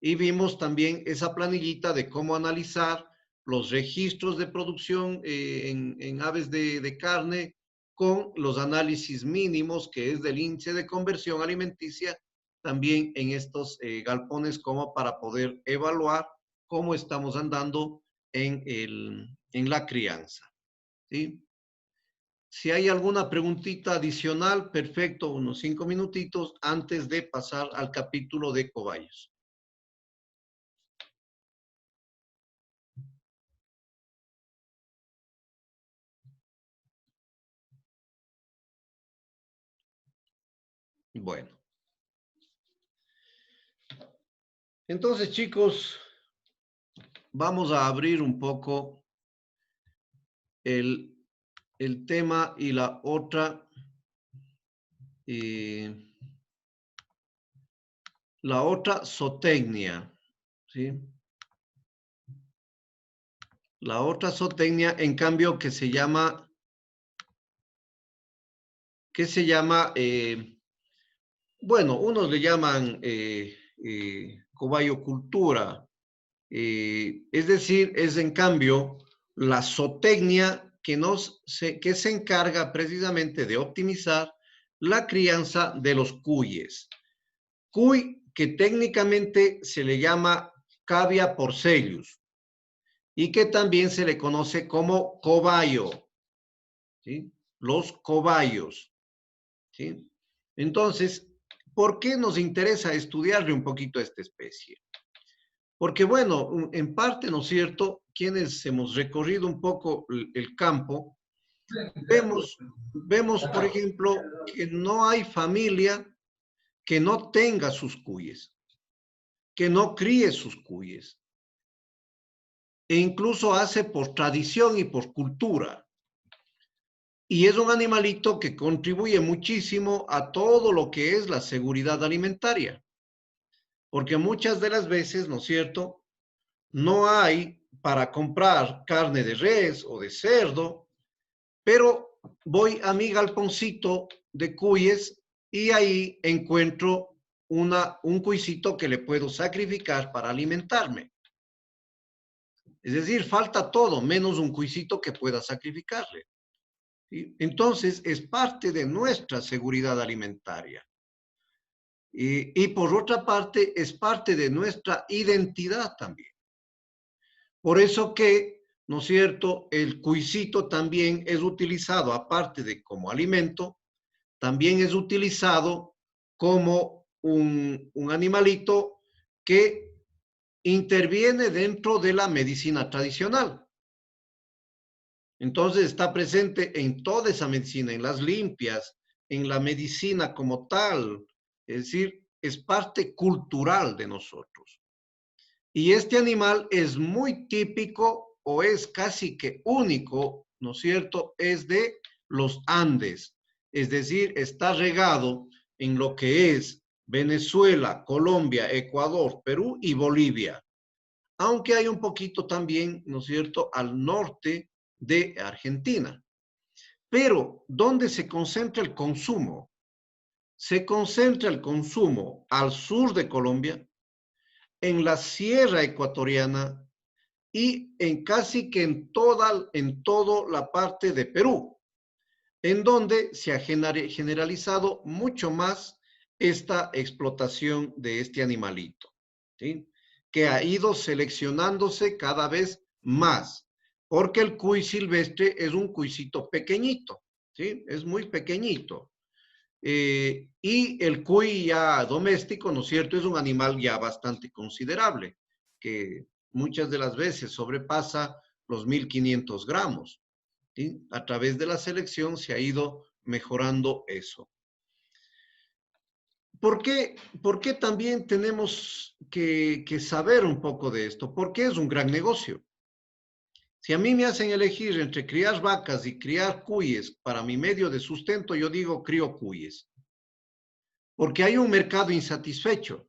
Y vimos también esa planillita de cómo analizar los registros de producción en aves de carne con los análisis mínimos que es del índice de conversión alimenticia también en estos galpones como para poder evaluar cómo estamos andando en la crianza. ¿Sí? Si hay alguna preguntita adicional, perfecto, unos 5 minutitos antes de pasar al capítulo de cobayos. Bueno. Entonces, chicos, vamos a abrir un poco el tema y la otra zootecnia, ¿sí? La otra zootecnia, en cambio, que se llama bueno, unos le llaman cobayocultura, es decir, es en cambio la zootecnia que se encarga precisamente de optimizar la crianza de los cuyes. Cuy que técnicamente se le llama Cavia porcellus y que también se le conoce como cobayo, ¿sí? Los cobayos, ¿sí? Entonces, ¿por qué nos interesa estudiarle un poquito a esta especie? Porque, bueno, en parte, ¿no es cierto?, quienes hemos recorrido un poco el campo, vemos, por ejemplo, que no hay familia que no tenga sus cuyes, que no críe sus cuyes, e incluso hace por tradición y por cultura. Y es un animalito que contribuye muchísimo a todo lo que es la seguridad alimentaria. Porque muchas de las veces, ¿no es cierto?, no hay para comprar carne de res o de cerdo, pero voy a mi galponcito de cuyes y ahí encuentro un cuycito que le puedo sacrificar para alimentarme. Es decir, falta todo, menos un cuycito que pueda sacrificarle. ¿Sí? Entonces, es parte de nuestra seguridad alimentaria. Y por otra parte, es parte de nuestra identidad también. Por eso que, ¿no es cierto?, el cuycito también es utilizado, aparte de como alimento, también es utilizado como un animalito que interviene dentro de la medicina tradicional. Entonces está presente en toda esa medicina, en las limpias, en la medicina como tal. Es decir, es parte cultural de nosotros. Y este animal es muy típico o es casi que único, ¿no es cierto? Es de los Andes, es decir, está regado en lo que es Venezuela, Colombia, Ecuador, Perú y Bolivia. Aunque hay un poquito también, ¿no es cierto?, al norte de Argentina. Pero, ¿dónde se concentra el consumo? Se concentra el consumo al sur de Colombia, en la sierra ecuatoriana y en casi que en toda la parte de Perú, en donde se ha generalizado mucho más esta explotación de este animalito, ¿sí? Que ha ido seleccionándose cada vez más, porque el cuy silvestre es un cuisito pequeñito, ¿sí? Es muy pequeñito. Y el cuy ya doméstico, ¿no es cierto?, es un animal ya bastante considerable, que muchas de las veces sobrepasa los 1500 gramos. ¿Sí? A través de la selección se ha ido mejorando eso. ¿Por qué también tenemos que saber un poco de esto? Porque es un gran negocio. Si a mí me hacen elegir entre criar vacas y criar cuyes para mi medio de sustento, yo digo crío cuyes. Porque hay un mercado insatisfecho.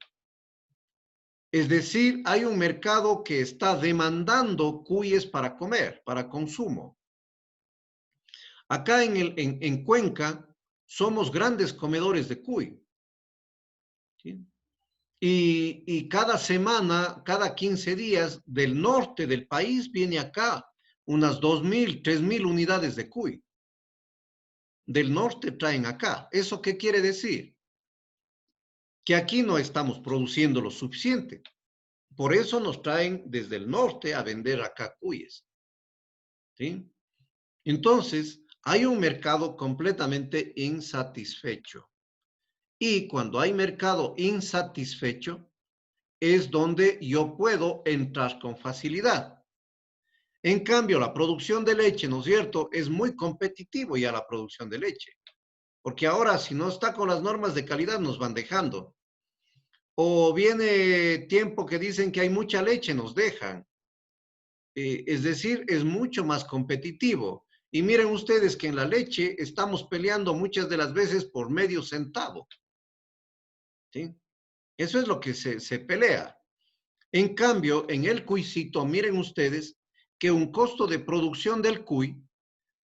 Es decir, hay un mercado que está demandando cuyes para comer, para consumo. Acá en Cuenca somos grandes comedores de cuy. ¿Sí? Y cada semana, cada 15 días, del norte del país viene acá unas 2000, 3000 unidades de cuy. Del norte traen acá. ¿Eso qué quiere decir? Que aquí no estamos produciendo lo suficiente. Por eso nos traen desde el norte a vender acá cuyes. ¿Sí? Entonces, hay un mercado completamente insatisfecho. Y cuando hay mercado insatisfecho, es donde yo puedo entrar con facilidad. En cambio, la producción de leche, ¿no es cierto?, es muy competitivo ya la producción de leche. Porque ahora, si no está con las normas de calidad, nos van dejando. O viene tiempo que dicen que hay mucha leche, nos dejan. Es decir, es mucho más competitivo. Y miren ustedes que en la leche estamos peleando muchas de las veces por medio centavo. ¿Sí? Eso es lo que se pelea. En cambio, en el cuycito, miren ustedes que un costo de producción del cuy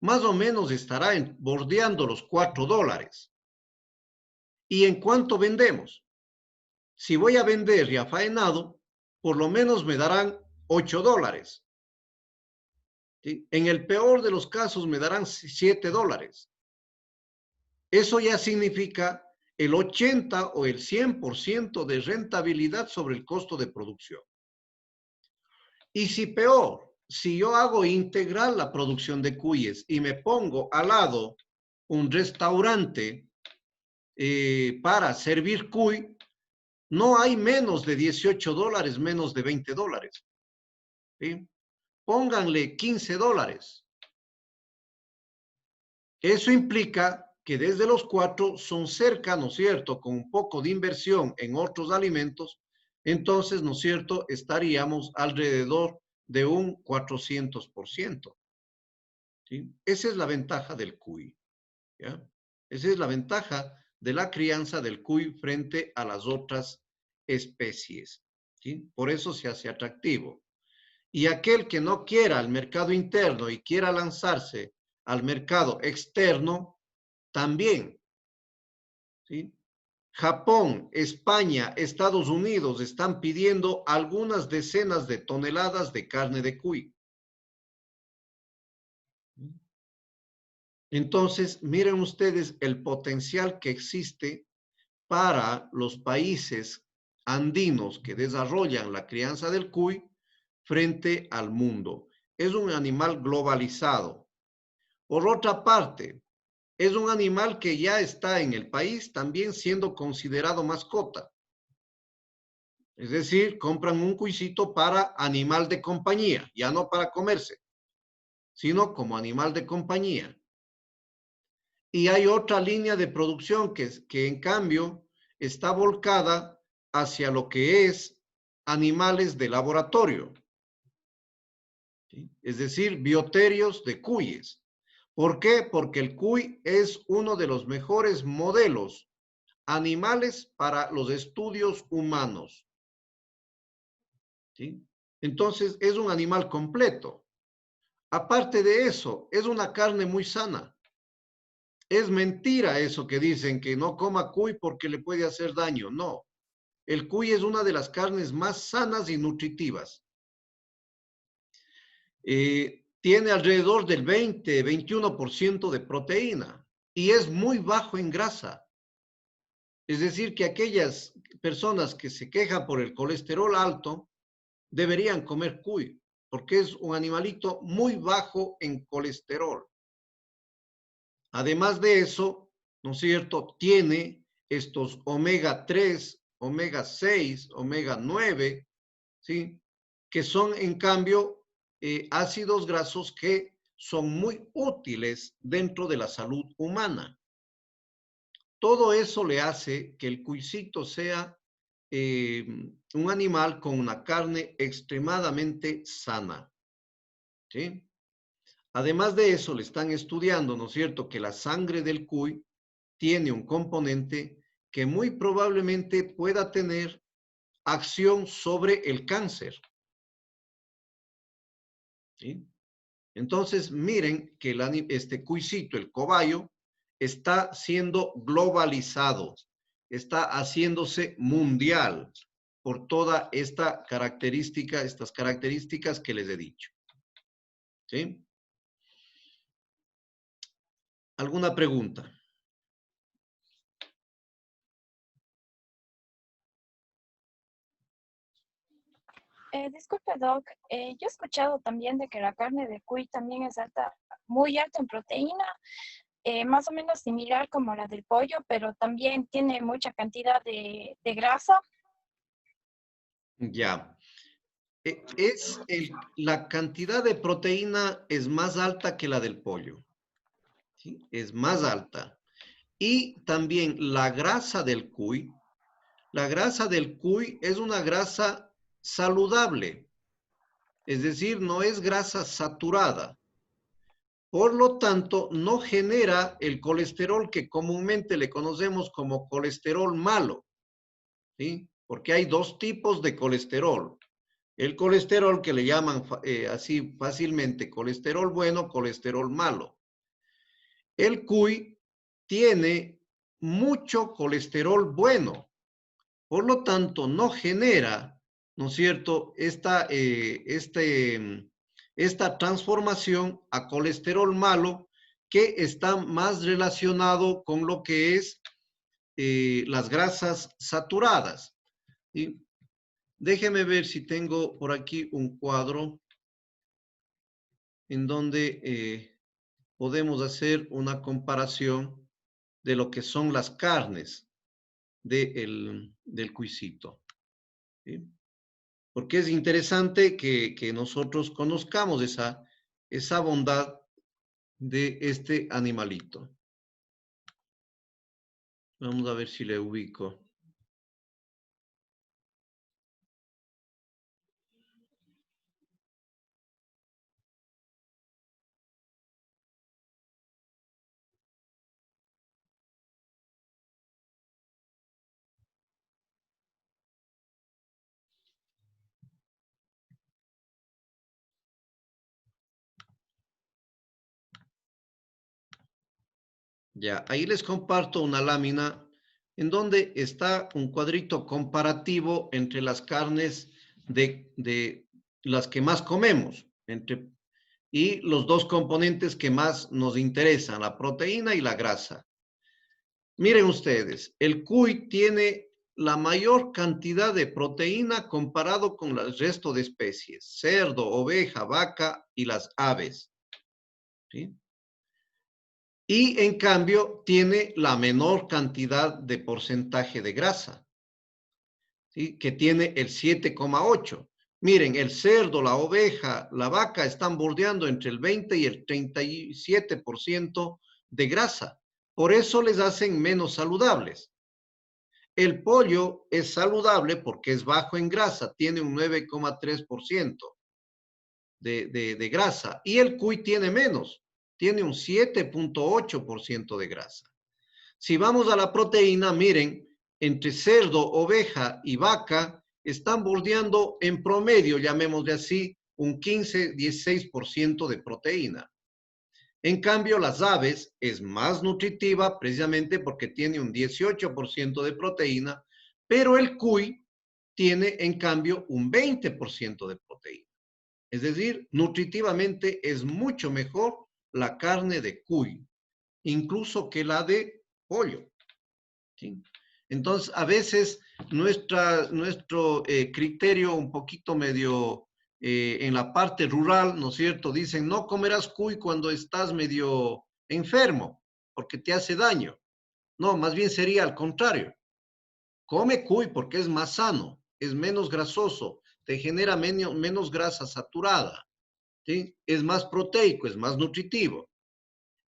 más o menos estará bordeando los $4. ¿Y en cuánto vendemos? Si voy a vender ya faenado, por lo menos me darán $8. ¿Sí? En el peor de los casos me darán $7. Eso ya significa el 80 o el 100% de rentabilidad sobre el costo de producción. Y si peor, si yo hago integral la producción de cuyes y me pongo al lado un restaurante para servir cuy, no hay menos de $18, menos de $20. ¿Sí? Pónganle $15. Eso implica que desde los 4 son cerca, ¿no es cierto?, con un poco de inversión en otros alimentos, entonces, ¿no es cierto?, estaríamos alrededor de un 400%. ¿Sí? Esa es la ventaja del cuy. ¿Ya? Esa es la ventaja de la crianza del cuy frente a las otras especies. ¿Sí? Por eso se hace atractivo. Y aquel que no quiera el mercado interno y quiera lanzarse al mercado externo, también. ¿Sí? Japón, España, Estados Unidos están pidiendo algunas decenas de toneladas de carne de cuy. Entonces, miren ustedes el potencial que existe para los países andinos que desarrollan la crianza del cuy frente al mundo. Es un animal globalizado. Por otra parte, es un animal que ya está en el país también siendo considerado mascota. Es decir, compran un cuycito para animal de compañía, ya no para comerse, sino como animal de compañía. Y hay otra línea de producción que en cambio está volcada hacia lo que es animales de laboratorio, ¿sí? Es decir, bioterios de cuyes. ¿Por qué? Porque el cuy es uno de los mejores modelos animales para los estudios humanos, ¿sí? Entonces, es un animal completo. Aparte de eso, es una carne muy sana. Es mentira eso que dicen que no coma cuy porque le puede hacer daño. No, el cuy es una de las carnes más sanas y nutritivas. Tiene alrededor del 20-21% de proteína y es muy bajo en grasa. Es decir, que aquellas personas que se quejan por el colesterol alto deberían comer cuy, porque es un animalito muy bajo en colesterol. Además de eso, ¿no es cierto?, tiene estos omega 3, omega 6, omega 9, ¿sí?, que son en cambio ácidos grasos que son muy útiles dentro de la salud humana. Todo eso le hace que el cuycito sea un animal con una carne extremadamente sana, ¿sí? Además de eso, le están estudiando, ¿no es cierto?, que la sangre del cuy tiene un componente que muy probablemente pueda tener acción sobre el cáncer, ¿sí? Entonces, miren que este cuycito, el cobayo, está siendo globalizado, está haciéndose mundial por toda esta característica, estas características que les he dicho, ¿sí? ¿Alguna pregunta? Disculpe, Doc, yo he escuchado también de que la carne de cuy también es alta, muy alta en proteína, más o menos similar como la del pollo, pero también tiene mucha cantidad de grasa. Ya. La cantidad de proteína es más alta que la del pollo, ¿sí? Es más alta. Y también la grasa del cuy es una grasa saludable, es decir, no es grasa saturada. Por lo tanto, no genera el colesterol que comúnmente le conocemos como colesterol malo, ¿sí? Porque hay dos tipos de colesterol. El colesterol que le llaman así fácilmente colesterol bueno, colesterol malo. El cuy tiene mucho colesterol bueno, por lo tanto no genera, ¿no es cierto?, esta transformación a colesterol malo que está más relacionado con lo que es las grasas saturadas, ¿sí? Déjeme ver si tengo por aquí un cuadro en donde podemos hacer una comparación de lo que son las carnes del cuisito, ¿sí? Porque es interesante que nosotros conozcamos esa bondad de este animalito. Vamos a ver si le ubico. Ya, ahí les comparto una lámina en donde está un cuadrito comparativo entre las carnes de las que más comemos, y los dos componentes que más nos interesan, la proteína y la grasa. Miren ustedes, el cuy tiene la mayor cantidad de proteína comparado con el resto de especies, cerdo, oveja, vaca y las aves, ¿sí? Y en cambio tiene la menor cantidad de porcentaje de grasa, ¿sí?, que tiene el 7,8. Miren, el cerdo, la oveja, la vaca están bordeando entre el 20 y el 37% de grasa. Por eso les hacen menos saludables. El pollo es saludable porque es bajo en grasa, tiene un 9,3% de grasa. Y el cuy tiene menos, tiene un 7,8% de grasa. Si vamos a la proteína, miren, entre cerdo, oveja y vaca están bordeando en promedio, llamémosle así, un 15-16% de proteína. En cambio, las aves es más nutritiva precisamente porque tiene un 18% de proteína, pero el cuy tiene en cambio un 20% de proteína. Es decir, nutritivamente es mucho mejor la carne de cuy, incluso que la de pollo. ¿Sí? Entonces, a veces nuestro criterio un poquito medio en la parte rural, ¿no es cierto? Dicen, no comerás cuy cuando estás medio enfermo, porque te hace daño. No, más bien sería al contrario. Come cuy porque es más sano, es menos grasoso, te genera menos grasa saturada, ¿sí? Es más proteico, es más nutritivo.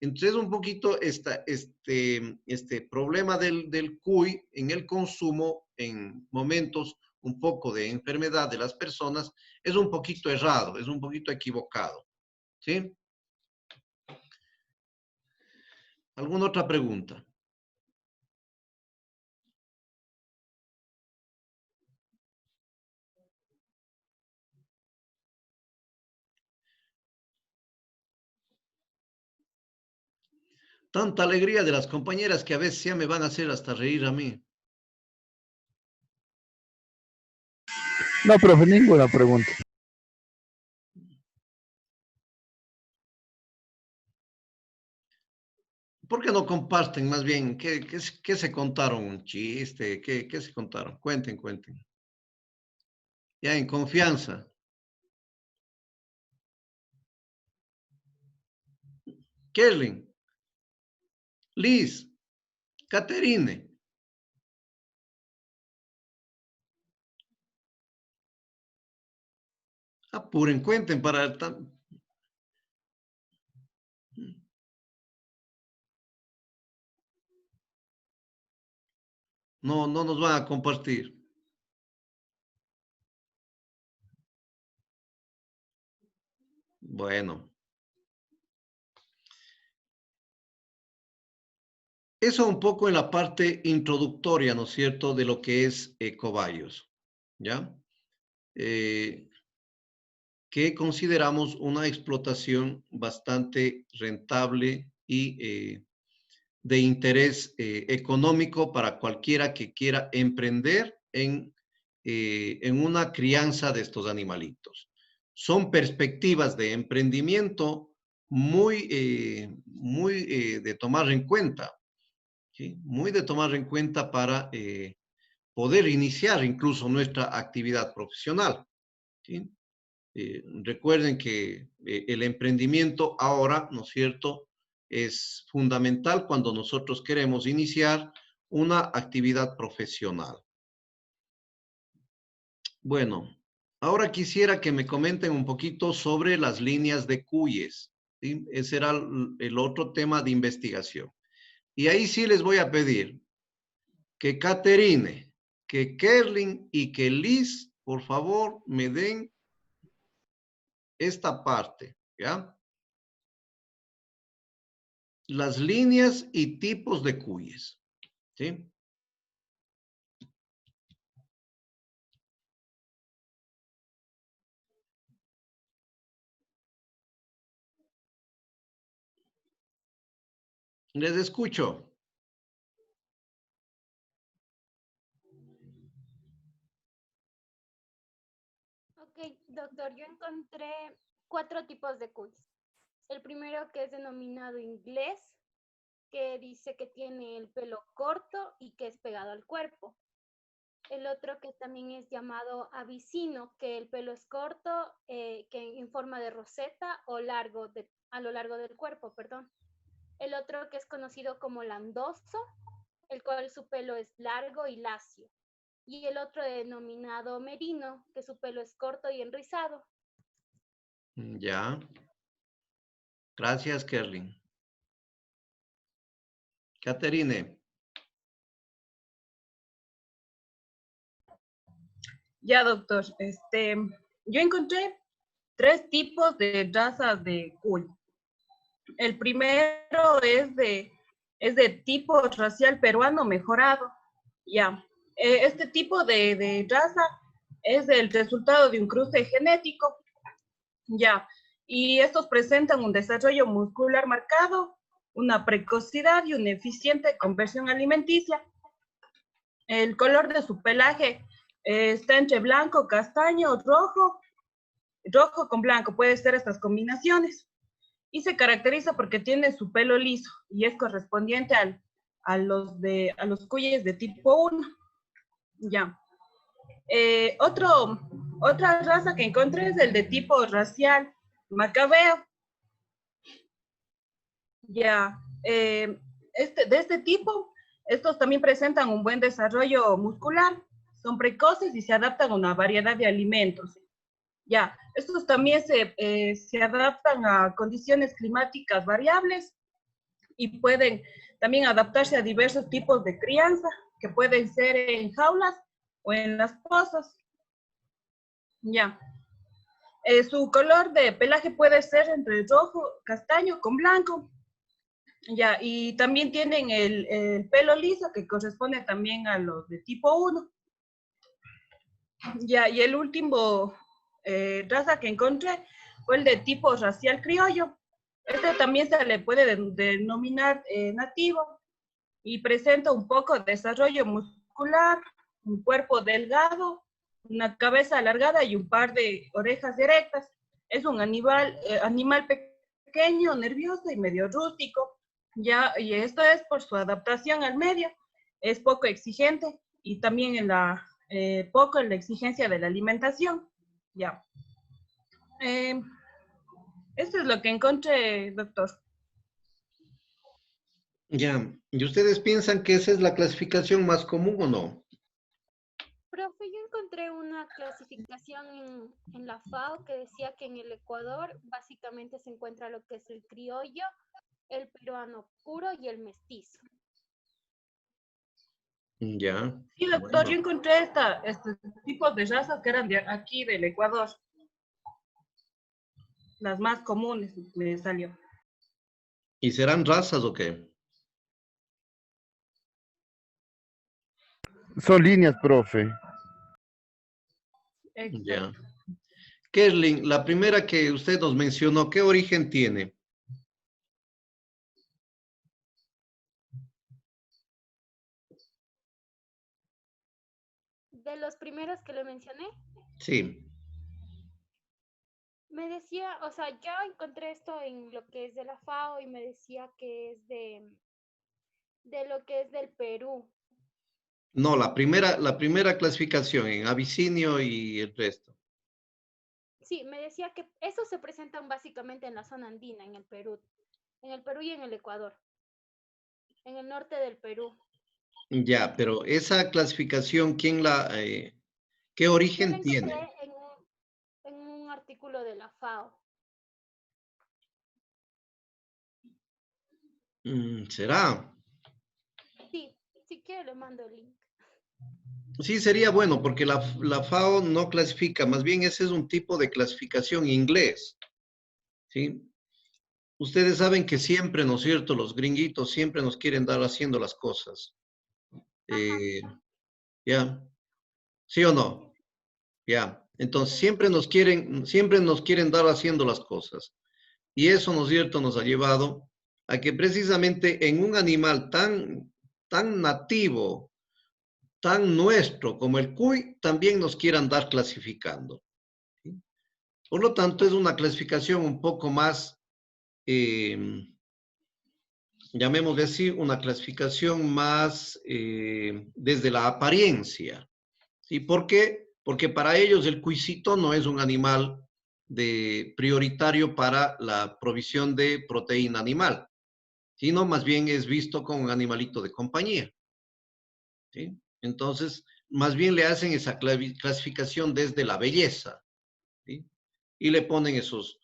Entonces, un poquito este problema del cuy en el consumo en momentos un poco de enfermedad de las personas es un poquito errado, es un poquito equivocado. ¿Sí? ¿Alguna otra pregunta? Tanta alegría de las compañeras que a veces ya me van a hacer hasta reír a mí. No, profe, ninguna pregunta. ¿Por qué no comparten más bien? ¿Qué se contaron? ¿Un chiste? ¿Qué se contaron? Cuenten. Ya en confianza. Kerlin, Liz, Caterine. Apuren, cuenten para... No nos van a compartir. Bueno. Eso un poco en la parte introductoria, ¿no es cierto?, de lo que es Ecobayos, ¿ya? Que consideramos una explotación bastante rentable y de interés económico para cualquiera que quiera emprender en una crianza de estos animalitos. Son perspectivas de emprendimiento muy de tomar en cuenta, ¿sí? Muy de tomar en cuenta para poder iniciar incluso nuestra actividad profesional, ¿sí? Recuerden que el emprendimiento ahora, ¿no es cierto?, es fundamental cuando nosotros queremos iniciar una actividad profesional. Bueno, ahora quisiera que me comenten un poquito sobre las líneas de cuyes, ¿sí? Ese era el otro tema de investigación. Y ahí sí les voy a pedir que Caterine, que Kerlin y que Liz, por favor, me den esta parte, ¿ya? Las líneas y tipos de cuyes, ¿sí? Les escucho. Ok, doctor, yo encontré 4 tipos de quiz. El primero que es denominado inglés, que dice que tiene el pelo corto y que es pegado al cuerpo. El otro que también es llamado abisino, que el pelo es corto, que en forma de roseta o largo a lo largo del cuerpo, perdón. El otro que es conocido como landoso, el cual su pelo es largo y lacio. Y el otro denominado merino, que su pelo es corto y enrizado. Ya. Gracias, Kerlin. Caterine. Ya, doctor. Yo encontré 3 tipos de razas de cuy. El primero es de tipo racial peruano mejorado. Ya. Este tipo de raza es el resultado de un cruce genético. Ya. Y estos presentan un desarrollo muscular marcado, una precocidad y una eficiente conversión alimenticia. El color de su pelaje está entre blanco, castaño, rojo, rojo con blanco, puede ser estas combinaciones. Y se caracteriza porque tiene su pelo liso y es correspondiente a los cuyes de tipo 1. Ya. Otra raza que encontré es el de tipo racial macabeo. Ya. De este tipo, estos también presentan un buen desarrollo muscular, son precoces y se adaptan a una variedad de alimentos. Ya, estos también se adaptan a condiciones climáticas variables y pueden también adaptarse a diversos tipos de crianza, que pueden ser en jaulas o en las pozas. Ya. Su color de pelaje puede ser entre rojo, castaño con blanco. Ya, y también tienen el pelo liso, que corresponde también a los de tipo 1. Ya, y el último raza que encontré fue el de tipo racial criollo. Este también se le puede denominar nativo y presenta un poco de desarrollo muscular, un cuerpo delgado, una cabeza alargada y un par de orejas directas. Es un animal pequeño, nervioso y medio rústico. Ya, y esto es por su adaptación al medio. Es poco exigente y también poco en la exigencia de la alimentación. Ya. Esto es lo que encontré, doctor. Ya. ¿Y ustedes piensan que esa es la clasificación más común o no? Profe, yo encontré una clasificación en la FAO que decía que en el Ecuador básicamente se encuentra lo que es el criollo, el peruano puro y el mestizo. Ya. Sí, doctor, yo encontré estos tipos de razas que eran de aquí, del Ecuador. Las más comunes me salió. ¿Y serán razas o qué? Son líneas, profe. Ya. Kerlin, la primera que usted nos mencionó, ¿qué origen tiene? De los primeros que le mencioné, Sí. me decía, o sea, yo encontré esto en lo que es de la FAO y me decía que es de lo que es del Perú. No, la primera clasificación en Abisinio y el resto. Sí, me decía que esos se presentan básicamente en la zona andina, en el Perú y en el Ecuador, en el norte del Perú. Ya, pero esa clasificación, ¿qué Yo la origen encontré tiene? en un artículo de la FAO. ¿Será? Sí, si quiere le mando el link. Sí, sería bueno, porque la FAO no clasifica, más bien ese es un tipo de clasificación inglés, ¿sí? Ustedes saben que siempre, ¿no es cierto? Los gringuitos siempre nos quieren dar haciendo las cosas. ¿Ya? ¿Sí o no? Ya. Entonces, siempre nos quieren dar haciendo las cosas. Y eso, ¿no es cierto?, nos ha llevado a que precisamente en un animal tan nativo, tan nuestro como el cuy, también nos quieran dar clasificando. ¿Sí? Por lo tanto, es una clasificación un poco más, llamémosle así, una clasificación más desde la apariencia. ¿Sí? ¿Por qué? Porque para ellos el cuisito no es un animal prioritario para la provisión de proteína animal, sino más bien es visto como un animalito de compañía. ¿Sí? Entonces, más bien le hacen esa clasificación desde la belleza, ¿sí? Y le ponen esos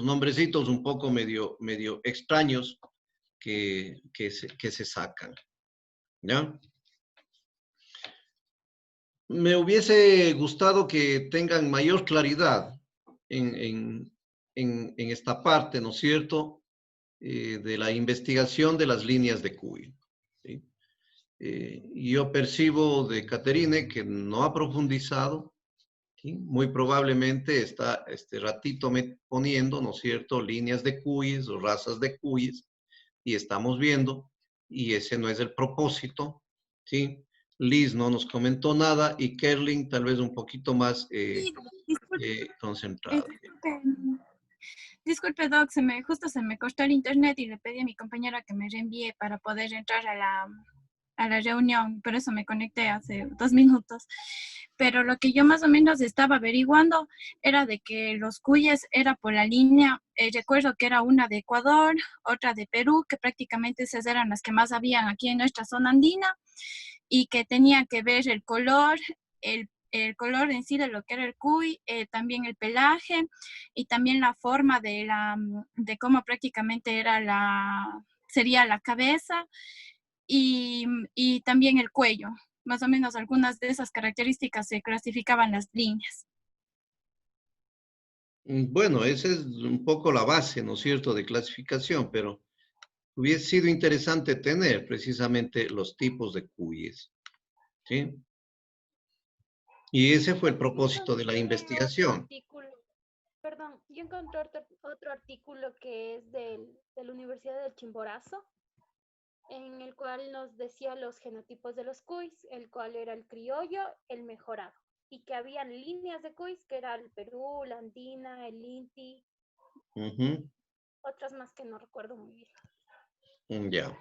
nombrecitos un poco medio extraños que se sacan. ¿Ya? me hubiese gustado que tengan mayor claridad en esta parte, ¿no es cierto?, de la investigación de las líneas de cuy. ¿Sí? Yo percibo de Caterine que no ha profundizado, ¿sí? Muy probablemente está este ratito poniendo, ¿no es cierto?, líneas de cuyes o razas de cuyes, y estamos viendo, y ese no es el propósito, ¿sí? Liz no nos comentó nada, y Kerling tal vez un poquito más concentrada. Disculpe, Doc, justo se me cortó el internet y le pedí a mi compañera que me reenvíe para poder entrar a la reunión, por eso me conecté hace 2 minutos. Pero lo que yo más o menos estaba averiguando era de que los cuyes era por la línea, recuerdo que era una de Ecuador, otra de Perú, que prácticamente esas eran las que más habían aquí en nuestra zona andina, y que tenía que ver el color color en sí de lo que era el cuy, también el pelaje y también la forma de cómo prácticamente sería la cabeza y también el cuello. Más o menos algunas de esas características se clasificaban las líneas. Bueno, esa es un poco la base, ¿no es cierto?, de clasificación, pero hubiese sido interesante tener precisamente los tipos de cuyes, ¿sí? Y ese fue el propósito de la investigación. Perdón, yo encontré otro artículo que es de la Universidad del Chimborazo, en el cual nos decía los genotipos de los cuys, el cual era el criollo, el mejorado, y que habían líneas de cuys, que era el Perú, la andina, el inti, otras más que no recuerdo muy bien. Ya.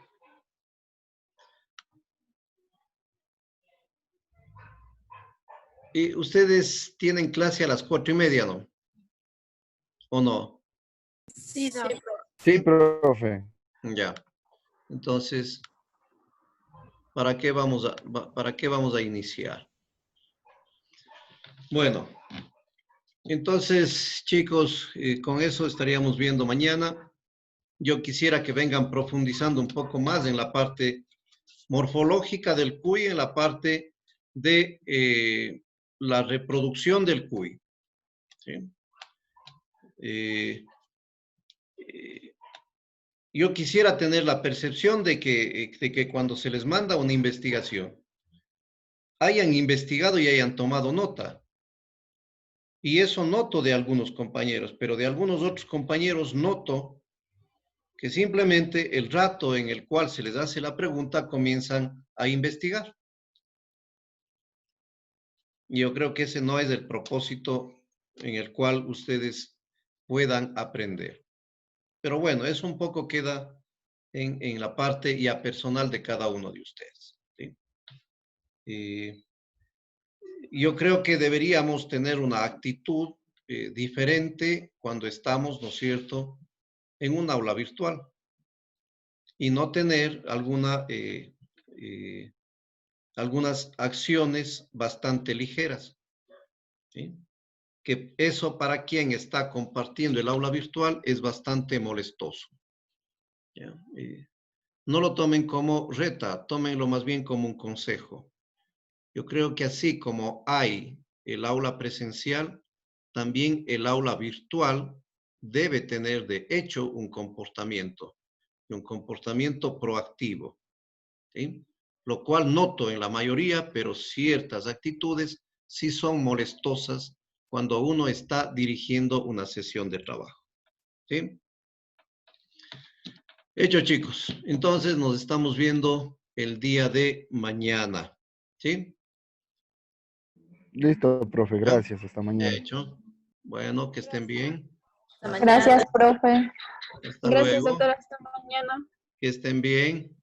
¿Y ustedes tienen clase a las 4:30, no? ¿O no? Sí, Doc. Sí, profe. Ya. Entonces, ¿para qué vamos a iniciar? Bueno, entonces, chicos, con eso estaríamos viendo mañana. Yo quisiera que vengan profundizando un poco más en la parte morfológica del cuy, en la parte de la reproducción del cuy. ¿Sí? Yo quisiera tener la percepción de que cuando se les manda una investigación, hayan investigado y hayan tomado nota. Y eso noto de algunos compañeros, pero de algunos otros compañeros noto que simplemente el rato en el cual se les hace la pregunta comienzan a investigar. Y yo creo que ese no es el propósito en el cual ustedes puedan aprender. Pero bueno, eso un poco queda en la parte ya personal de cada uno de ustedes. ¿Sí? Yo creo que deberíamos tener una actitud diferente cuando estamos, ¿no es cierto?, en un aula virtual y no tener algunas acciones bastante ligeras. ¿Sí? Que eso para quien está compartiendo el aula virtual es bastante molestoso. ¿Ya? No lo tomen como reta, tómenlo más bien como un consejo. Yo creo que así como hay el aula presencial, también el aula virtual debe tener de hecho un comportamiento proactivo, ¿sí? Lo cual noto en la mayoría, pero ciertas actitudes sí son molestosas cuando uno está dirigiendo una sesión de trabajo, ¿sí? Hecho, chicos. Entonces nos estamos viendo el día de mañana, ¿sí? Listo, profe. Gracias. Hasta mañana. Hecho. Bueno, que estén bien. Gracias, profe. Hasta Gracias, luego. doctora. Hasta mañana. Que estén bien.